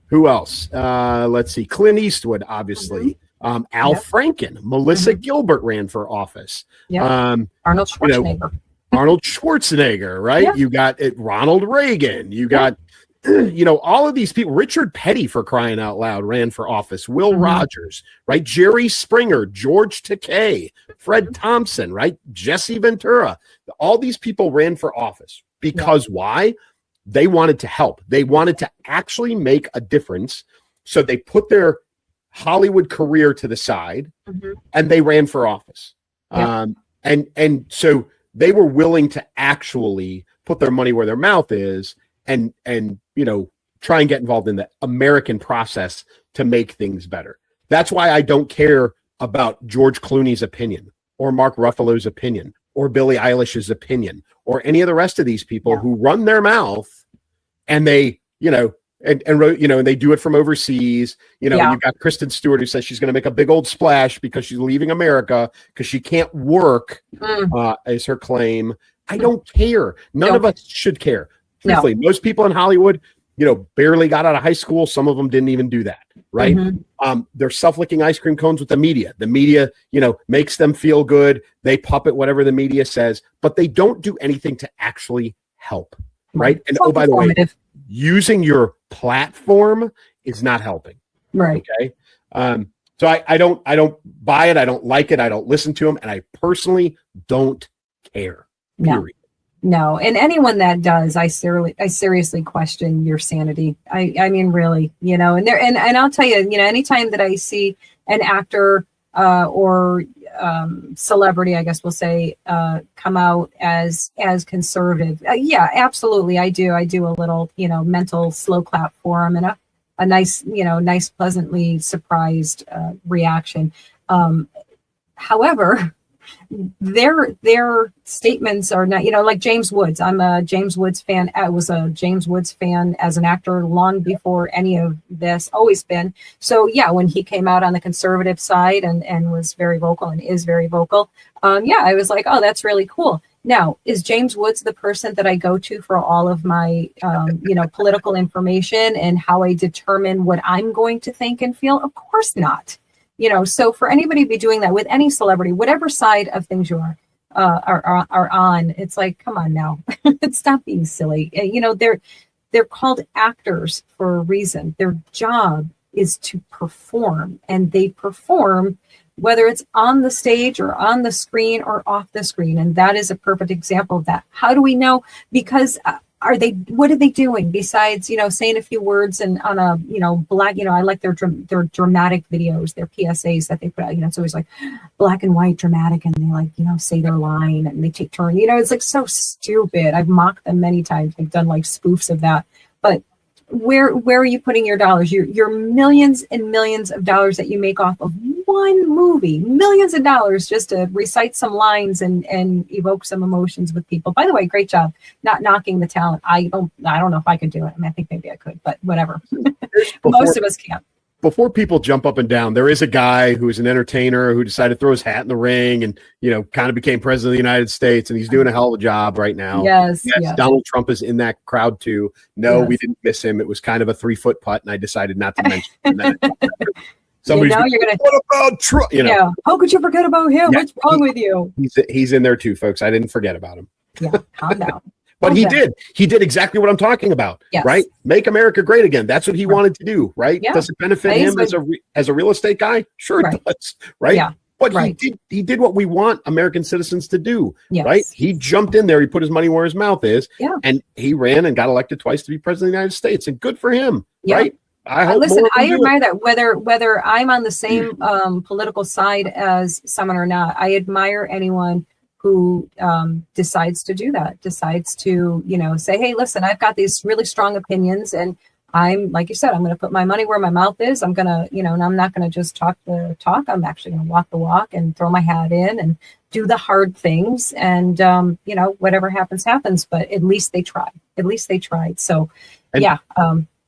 Who else? Let's see. Clint Eastwood, obviously. Al Franken, Melissa Gilbert ran for office. Arnold Schwarzenegger. Arnold Schwarzenegger, right? Yeah. You got Ronald Reagan. You got, all of these people. Richard Petty, for crying out loud, ran for office. Will Rogers, right? Jerry Springer, George Takei, Fred Thompson, right? Jesse Ventura. All these people ran for office because why? They wanted to help. They wanted to actually make a difference. So they put their Hollywood career to the side and they ran for office. And so they were willing to actually put their money where their mouth is and try and get involved in the American process to make things better. That's why I don't care about George Clooney's opinion or Mark Ruffalo's opinion or Billie Eilish's opinion or any of the rest of these people who run their mouth and they, and they do it from overseas. You've got Kristen Stewart who says she's going to make a big old splash because she's leaving America because she can't work, is her claim. I don't care. None of us should care. Truthfully, most people in Hollywood, barely got out of high school. Some of them didn't even do that, right? They're self-licking ice cream cones with the media. The media, makes them feel good. They puppet whatever the media says, but they don't do anything to actually help, right? And by the way, using your platform is not helping. Right. Okay. So I don't buy it. I don't like it. I don't listen to them. And I personally don't care. Period. No. And anyone that does, I seriously question your sanity. I mean, really, and I'll tell you, anytime that I see an actor or celebrity, I guess we'll say, come out as conservative. Yeah, absolutely. I do a little, mental slow clap for him, and a nice, nice, pleasantly surprised reaction. However, their statements are not, like James Woods. I'm a James Woods fan. I was a James Woods fan as an actor long before any of this, always been. So yeah, when he came out on the conservative side and was very vocal and is very vocal, I was like, oh, that's really cool. Now, is James Woods the person that I go to for all of my, political information and how I determine what I'm going to think and feel? Of course not. So for anybody to be doing that with any celebrity, whatever side of things you are on, it's like, come on now, stop being silly. They're called actors for a reason. Their job is to perform, and they perform whether it's on the stage or on the screen or off the screen. And that is a perfect example of that. How do we know? Because what are they doing besides, saying a few words and on a, black, I like their dramatic videos, their PSAs that they put out, it's always like black and white dramatic, and they like, say their line and they take turn, it's like so stupid. I've mocked them many times. They've done like spoofs of that, but where are you putting your dollars? Your millions and millions of dollars that you make off of one movie, millions of dollars just to recite some lines and evoke some emotions with people. By the way, great job not knocking the talent. I don't know if I could do it. I mean, I think maybe I could, but whatever. Most of us can't. Before people jump up and down, there is a guy who is an entertainer who decided to throw his hat in the ring and, kind of became president of the United States, and he's doing a hell of a job right now. Yes. Donald Trump is in that crowd too. No, we didn't miss him. It was kind of a 3-foot putt, and I decided not to mention him. Somebody's you're gonna. What about Trump? Yeah. How could you forget about him? Yeah, what's wrong with you? He's in there too, folks. I didn't forget about him. Yeah, calm down. But he did exactly what I'm talking about, right? Make America great again. That's what he wanted to do, right? Yeah. Does it benefit him as a real estate guy? Sure it does, right? Yeah. But he did what we want American citizens to do, right? He jumped in there, he put his money where his mouth is, and he ran and got elected twice to be president of the United States, and good for him, right? I admire that whether I'm on the same political side as someone or not. I admire anyone who decides to do that, decides to, say, hey, listen, I've got these really strong opinions, and I'm, like you said, I'm going to put my money where my mouth is. I'm going to, and I'm not going to just talk the talk. I'm actually going to walk the walk and throw my hat in and do the hard things. And, whatever happens, happens. But at least they tried. At least they tried. So,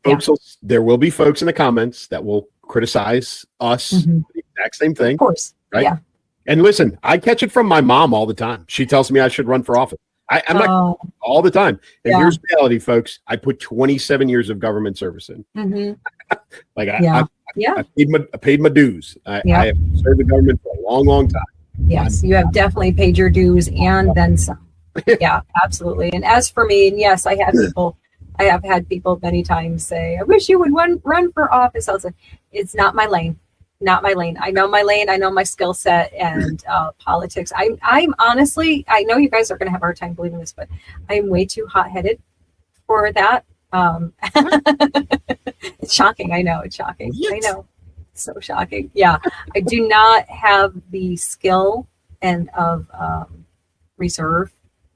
folks, there will be folks in the comments that will criticize us the exact same thing. Of course. Right? Yeah. And listen, I catch it from my mom all the time. She tells me I should run for office. I'm not all the time. And here's reality, folks. I put 27 years of government service in. I paid my dues. I have served the government for a long, long time. Yes, you have definitely paid your dues and then some. Yeah, absolutely. And as for me, and yes, I have had people many times say, I wish you would run for office. I was like, it's not my lane. Not my lane. I know my lane. I know my skill set and politics. I'm honestly, I know you guys are going to have a hard time believing this, but I'm way too hot-headed for that. It's shocking. I know. It's shocking. What? I know. It's so shocking. Yeah. I do not have the skill and of reserve.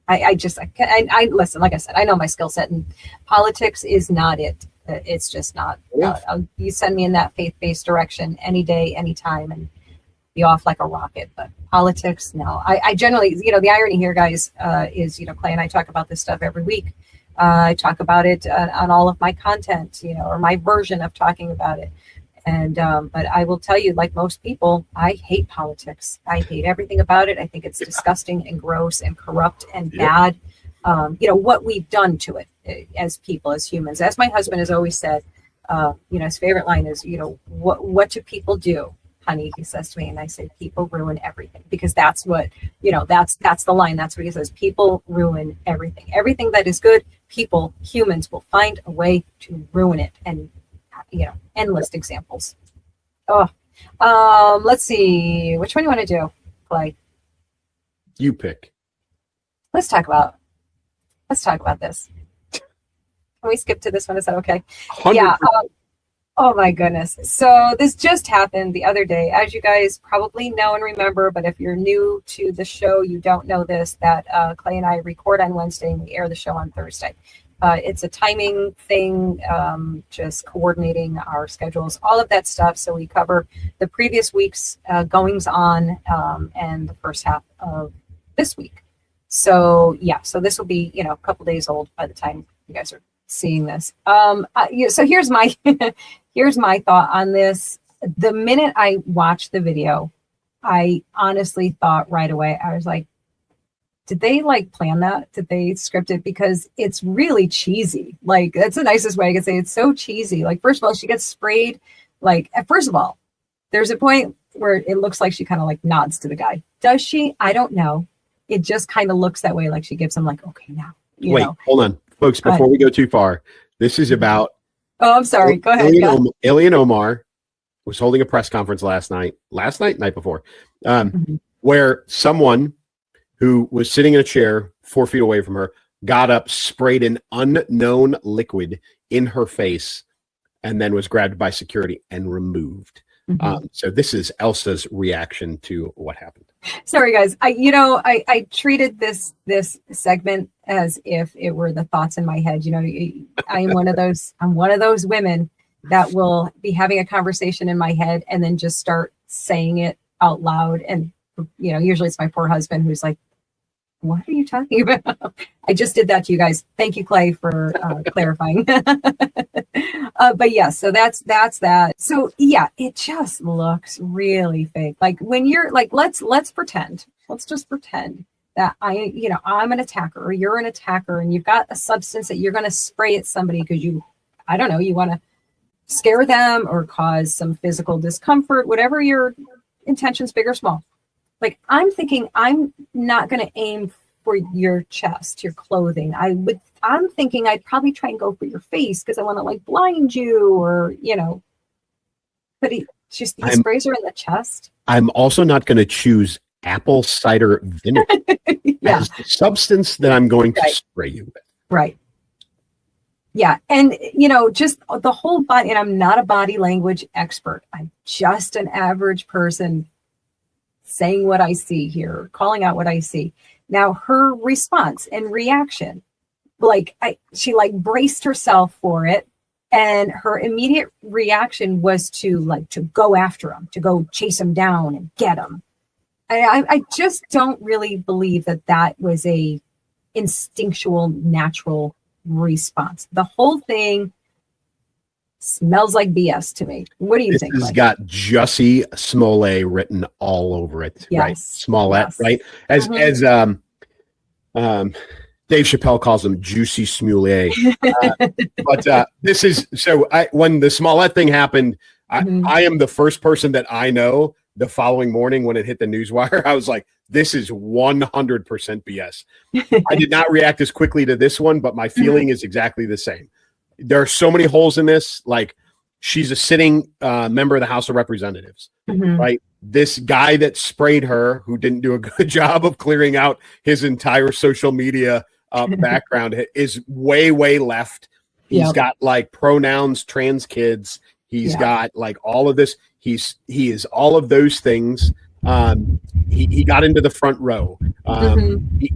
I listen, like I said, I know my skill set, and politics is not it. It's just not. You send me in that faith-based direction any day, anytime, and be off like a rocket. But politics, no. I generally, the irony here, guys, is, Clay and I talk about this stuff every week. I talk about it on all of my content, or my version of talking about it. And but I will tell you, like most people, I hate politics. I hate everything about it. I think it's disgusting and gross and corrupt and bad. What we've done to it as people, as humans. As my husband has always said, his favorite line is, what do people do, honey? He says to me, and I say, people ruin everything, because that's what, that's the line. That's what he says. People ruin everything. Everything that is good, humans will find a way to ruin it. And, endless examples. Let's see. Which one do you want to do, Clay? You pick. Let's talk about let's talk about this. Can we skip to this one? Is that okay? 100%. Yeah. Oh my goodness. So this just happened the other day, as you guys probably know and remember, but if you're new to the show, you don't know this, that Clay and I record on Wednesday and we air the show on Thursday. It's a timing thing, just coordinating our schedules, all of that stuff. So we cover the previous week's goings on and the first half of this week. So yeah, so this will be, a couple days old by the time you guys are seeing this. So here's my here's my thought on this. The minute I watched the video, I honestly thought right away, I was like, did they plan that? Did they script it? Because it's really cheesy. That's the nicest way I could say it. It's so cheesy. First of all, she gets sprayed. First of all, there's a point where it looks like she kind of nods to the guy. Does she? I don't know. It just kind of looks that way. She gives him okay, now. Wait, hold on. Folks, before we go too far, this is about... Oh, I'm sorry. Go ahead. Ilhan Omar was holding a press conference night before, where someone who was sitting in a chair 4 feet away from her got up, sprayed an unknown liquid in her face, and then was grabbed by security and removed. So this is Elsa's reaction to what happened. Sorry, guys. I treated this segment as if it were the thoughts in my head. I'm one of those women that will be having a conversation in my head and then just start saying it out loud. And, usually it's my poor husband who's like, what are you talking about? I just did that to you guys. Thank you, Clay, for clarifying. But yeah, so that's that. So yeah, it just looks really fake. When you're let's pretend. Let's just pretend that I'm an attacker or you're an attacker and you've got a substance that you're going to spray at somebody because you want to scare them or cause some physical discomfort, whatever your intentions, big or small. I'm thinking I'm not going to aim for your chest, your clothing. I'm thinking I'd probably try and go for your face because I want to blind you or, but he sprays her in the chest. I'm also not going to choose apple cider vinegar as the substance that I'm going to spray you with. Right. Yeah. And, just the whole body, and I'm not a body language expert. I'm just an average person saying what I see here, calling out what I see. Now, her response and reaction, she braced herself for it. And her immediate reaction was to go after him, to go chase him down and get him. I just don't really believe that was a instinctual, natural response. The whole thing smells like BS to me. What do you think? This has got Jussie Smollett written all over it, right? Smollett, right? As Dave Chappelle calls him Juicy Smollett. But this is when the Smollett thing happened, I am the first person that I know the following morning when it hit the newswire. I was like, this is 100% BS. I did not react as quickly to this one, but my feeling is exactly the same. There are so many holes in this. She's a sitting member of the House of Representatives, right? This guy that sprayed her, who didn't do a good job of clearing out his entire social media background, is way, way left. He's got pronouns, trans kids. He's got all of this. He is all of those things. He got into the front row.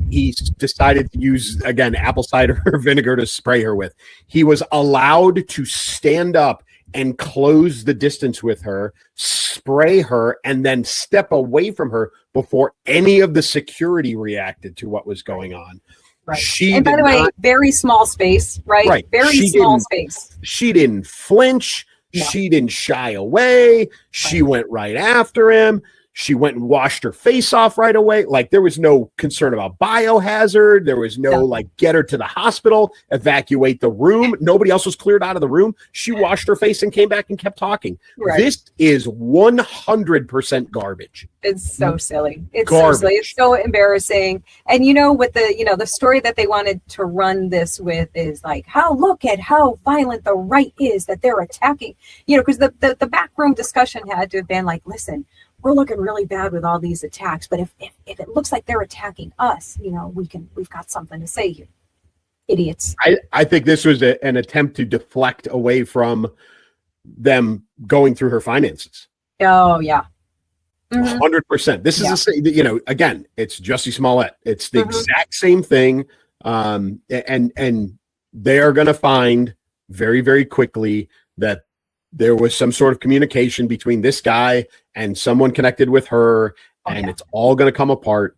He decided to use, again, apple cider vinegar to spray her with. He was allowed to stand up and close the distance with her, spray her, and then step away from her before any of the security reacted to what was going on. Right. And by the way, very small space, right? Right. Very small space. She didn't flinch. No. She didn't shy away. She went right after him. She went and washed her face off right away. There was no concern about biohazard. There was no get her to the hospital, evacuate the room. Nobody else was cleared out of the room. She washed her face and came back and kept talking. Right. This is 100% garbage. It's so silly. It's garbage. So silly. It's so embarrassing. And with the story that they wanted to run this with is look at how violent the right is that they're attacking, because the backroom discussion had to have been listen, we're looking really bad with all these attacks, but if it looks like they're attacking us, we've got something to say here. idiots. I think this was an attempt to deflect away from them going through her finances. Oh yeah. 100%. This is again, it's Jussie Smollett. It's the exact same thing. And they are going to find very, very quickly that there was some sort of communication between this guy and someone connected with her, and it's all going to come apart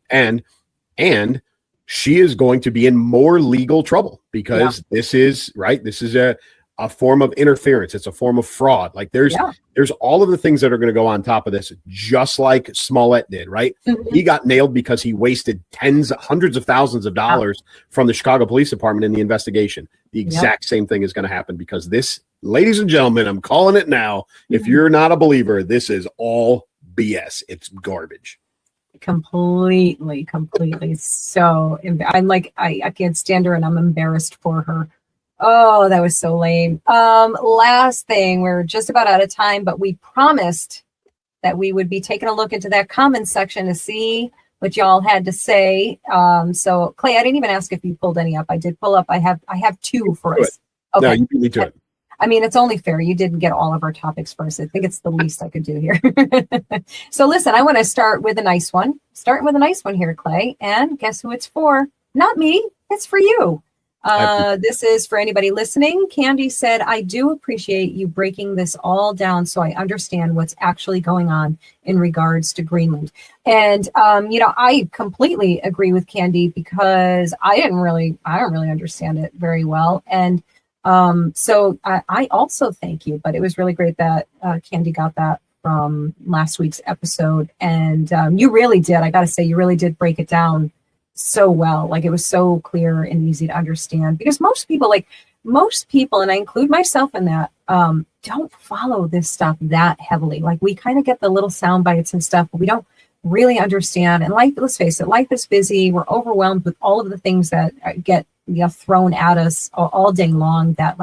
and she is going to be in more legal trouble because this is a form of interference. It's a form of fraud. Like there's all of the things that are going to go on top of this, just like Smollett did, right? He got nailed because he wasted hundreds of thousands of dollars from the Chicago Police Department in the investigation. The exact same thing is going to happen because this, ladies and gentlemen, I'm calling it now. If you're not a believer, this is all BS. It's garbage. Completely. So I can't stand her and I'm embarrassed for her. Oh, that was so lame. Last thing, we're just about out of time, but we promised that we would be taking a look into that comments section to see what y'all had to say. So Clay, I didn't even ask if you pulled any up. I did pull up. I have two for us. Okay. No, you beat me to it. I mean, it's only fair. You didn't get all of our topics first. I think it's the least I could do here. So listen, I want to start with a nice one. Starting with a nice one here, Clay. And guess who it's for? Not me. It's for you. This is for anybody listening. Candy said, I do appreciate you breaking this all down so I understand what's actually going on in regards to Greenland. And, I completely agree with Candy because I don't really understand it very well. And so I also thank you, but it was really great that Candy got that from last week's episode. And you really did. I got to say, you really did break it down so well. Like it was so clear and easy to understand because most people, and I include myself in that, don't follow this stuff that heavily. Like we kind of get the little sound bites and stuff, but we don't really understand. And let's face it, life is busy. We're overwhelmed with all of the things that get thrown at us all day long that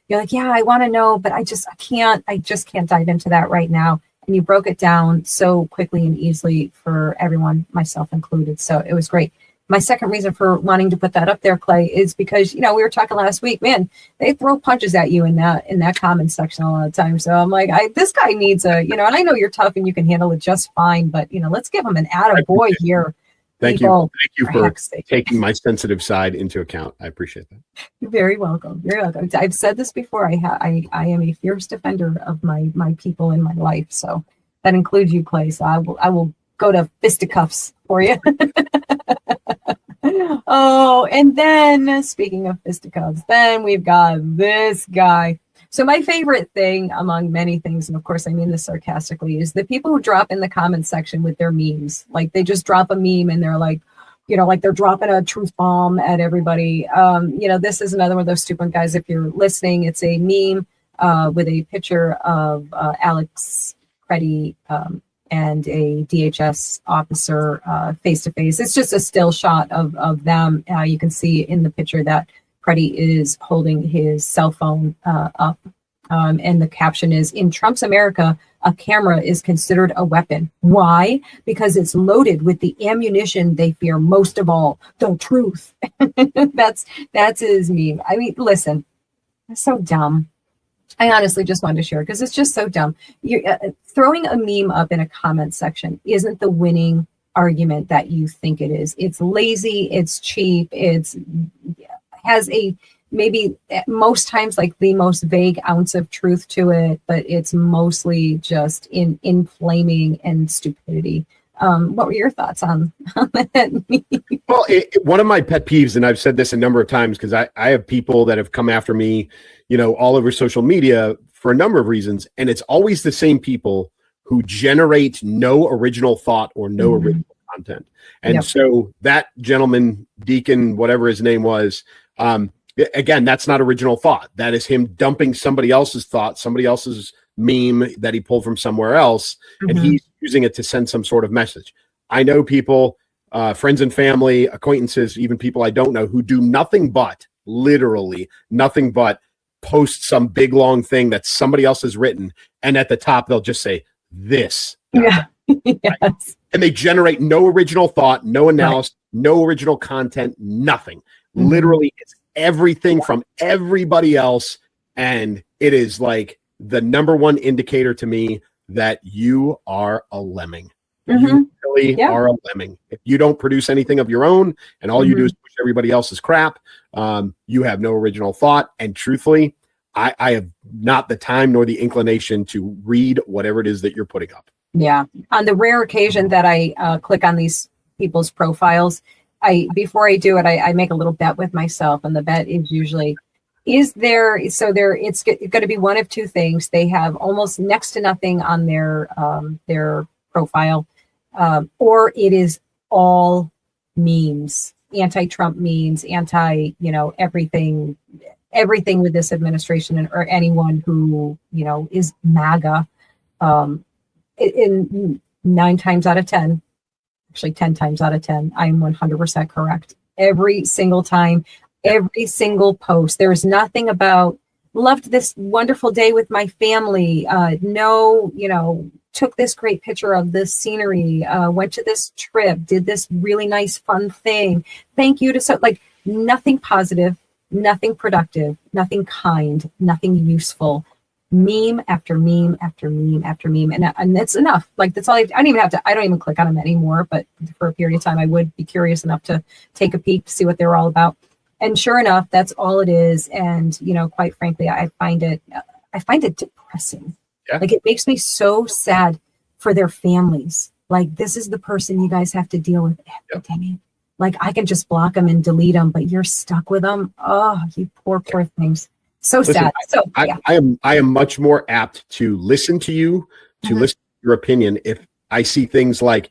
you're like, yeah, I want to know, but I just can't dive into that right now. And you broke it down so quickly and easily for everyone, myself included. So it was great. My second reason for wanting to put that up there, Clay, is because, we were talking last week, man, they throw punches at you in that comment section a lot of times. So I'm like, this guy needs and I know you're tough and you can handle it just fine, but, let's give him an attaboy here. Thank you for taking my sensitive side into account. I appreciate that. You're very welcome. You're welcome. I've said this before. I am a fierce defender of my people in my life. So that includes you, Clay. So I will go to fisticuffs for you. Oh, and then speaking of fisticuffs, then we've got this guy. So my favorite thing among many things, and of course I mean this sarcastically, is the people who drop in the comments section with their memes. Like they just drop a meme and they're like, like they're dropping a truth bomb at everybody. This is another one of those stupid guys. If you're listening, it's a meme with a picture of Alex Preddy and a DHS officer face to face. It's just a still shot of them. You can see in the picture that Preddy is holding his cell phone up. And the caption is, in Trump's America, a camera is considered a weapon. Why? Because it's loaded with the ammunition they fear most of all, the truth. That's his meme. I mean, listen, it's so dumb. I honestly just wanted to share because it's just so dumb. Throwing a meme up in a comment section isn't the winning argument that you think it is. It's lazy. It's cheap. Has a maybe most times like the most vague ounce of truth to it, but it's mostly just inflaming and stupidity. What were your thoughts on that? Well, one of my pet peeves, and I've said this a number of times because I have people that have come after me, all over social media for a number of reasons, and it's always the same people who generate no original thought or no original content. And so that gentleman, Deacon, whatever his name was, again, that's not original thought. That is him dumping somebody else's thought, somebody else's meme that he pulled from somewhere else, and he's using it to send some sort of message. I know people, friends and family, acquaintances, even people I don't know, who do nothing but, literally nothing but post some big long thing that somebody else has written, and at the top they'll just say this. Yeah. Yes. And they generate no original thought, no analysis, no original content, nothing. Literally, it's everything from everybody else. And it is like the number one indicator to me that you are a lemming. You really are a lemming. If you don't produce anything of your own and all you do is push everybody else's crap, you have no original thought. And truthfully, I have not the time nor the inclination to read whatever it is that you're putting up. Yeah. On the rare occasion that I click on these people's profiles, before I do it, I make a little bet with myself. And the bet is usually, it's going to be one of two things. They have almost next to nothing on their profile, or it is all memes, anti-Trump memes, everything with this administration or anyone who, is MAGA. In 9 times out of 10, actually 10 times out of 10, I'm 100% correct. Every single time, every single post. There's nothing about loved this wonderful day with my family. Took this great picture of this scenery, went to this trip, did this really nice, fun thing. Thank you to nothing positive, nothing productive, nothing kind, nothing useful. Meme after meme after meme after meme. And that's enough. That's all I don't even click on them anymore, but for a period of time, I would be curious enough to take a peek to see what they're all about. And sure enough, that's all it is. And, quite frankly, I find it depressing. Yeah. It makes me so sad for their families. This is the person you guys have to deal with every day. I can just block them and delete them, but you're stuck with them. Oh, you poor things. So sad. I am much more apt to listen to you, to listen to your opinion if I see things like,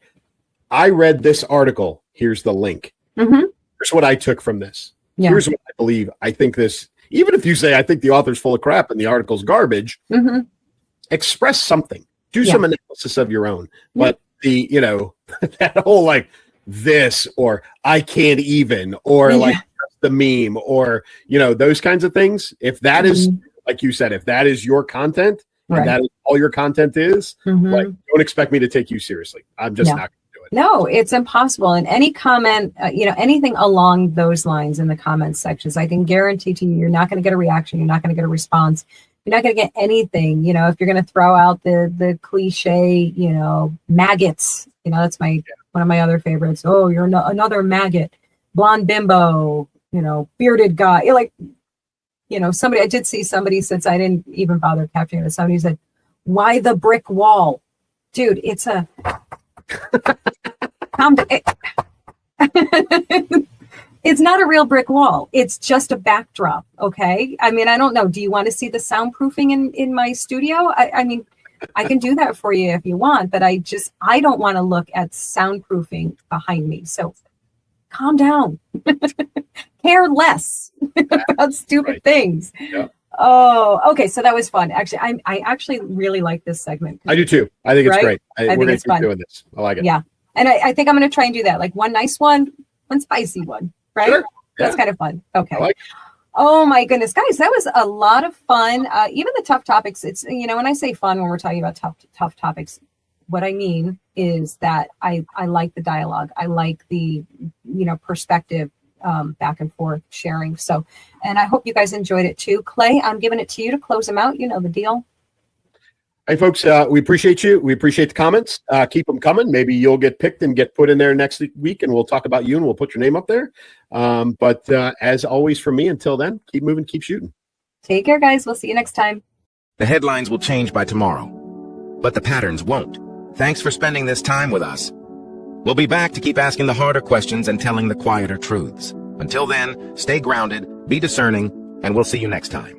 I read this article. Here's the link. Here's what I took from this. Yeah. Here's what I believe. I think this, even if you say, I think the author's full of crap and the article's garbage, express something. Do some analysis of your own. But that whole this or I can't even or the meme or those kinds of things, if that is like you said, if that is your content and that is all your content is, don't expect me to take you seriously. I'm just not going to do it. No, it's impossible. And any comment, anything along those lines in the comments sections, I can guarantee to you, you're not going to get a reaction. You're not going to get a response. You're not going to get anything. If you're going to throw out the cliche, maggots, that's one of my other favorites. Oh, you're another maggot, blonde bimbo, bearded guy. Somebody, I did see somebody, since I didn't even bother capturing it, somebody said, why the brick wall? Dude, it's a... It's not a real brick wall. It's just a backdrop. Okay. I mean, I don't know. Do you want to see the soundproofing in my studio? I mean, I can do that for you if you want, but I don't want to look at soundproofing behind me. So calm down. Care less about stupid things. Yeah. Oh, okay. So that was fun. Actually, I actually really like this segment. I do too. I think it's great. We're going to keep doing this. I like it. Yeah. And I think I'm going to try and do that. One nice one spicy one. Right? Sure. That's kind of fun. Okay. Oh my goodness, guys, that was a lot of fun. Even the tough topics, it's, when I say fun, when we're talking about tough topics, what I mean is that I like the dialogue. I like the, perspective, back and forth sharing. So, and I hope you guys enjoyed it too. Clay, I'm giving it to you to close them out. You know the deal. Hey, folks, we appreciate you. We appreciate the comments. Keep them coming. Maybe you'll get picked and get put in there next week, and we'll talk about you, and we'll put your name up there. But as always, from me, until then, keep moving, keep shooting. Take care, guys. We'll see you next time. The headlines will change by tomorrow, but the patterns won't. Thanks for spending this time with us. We'll be back to keep asking the harder questions and telling the quieter truths. Until then, stay grounded, be discerning, and we'll see you next time.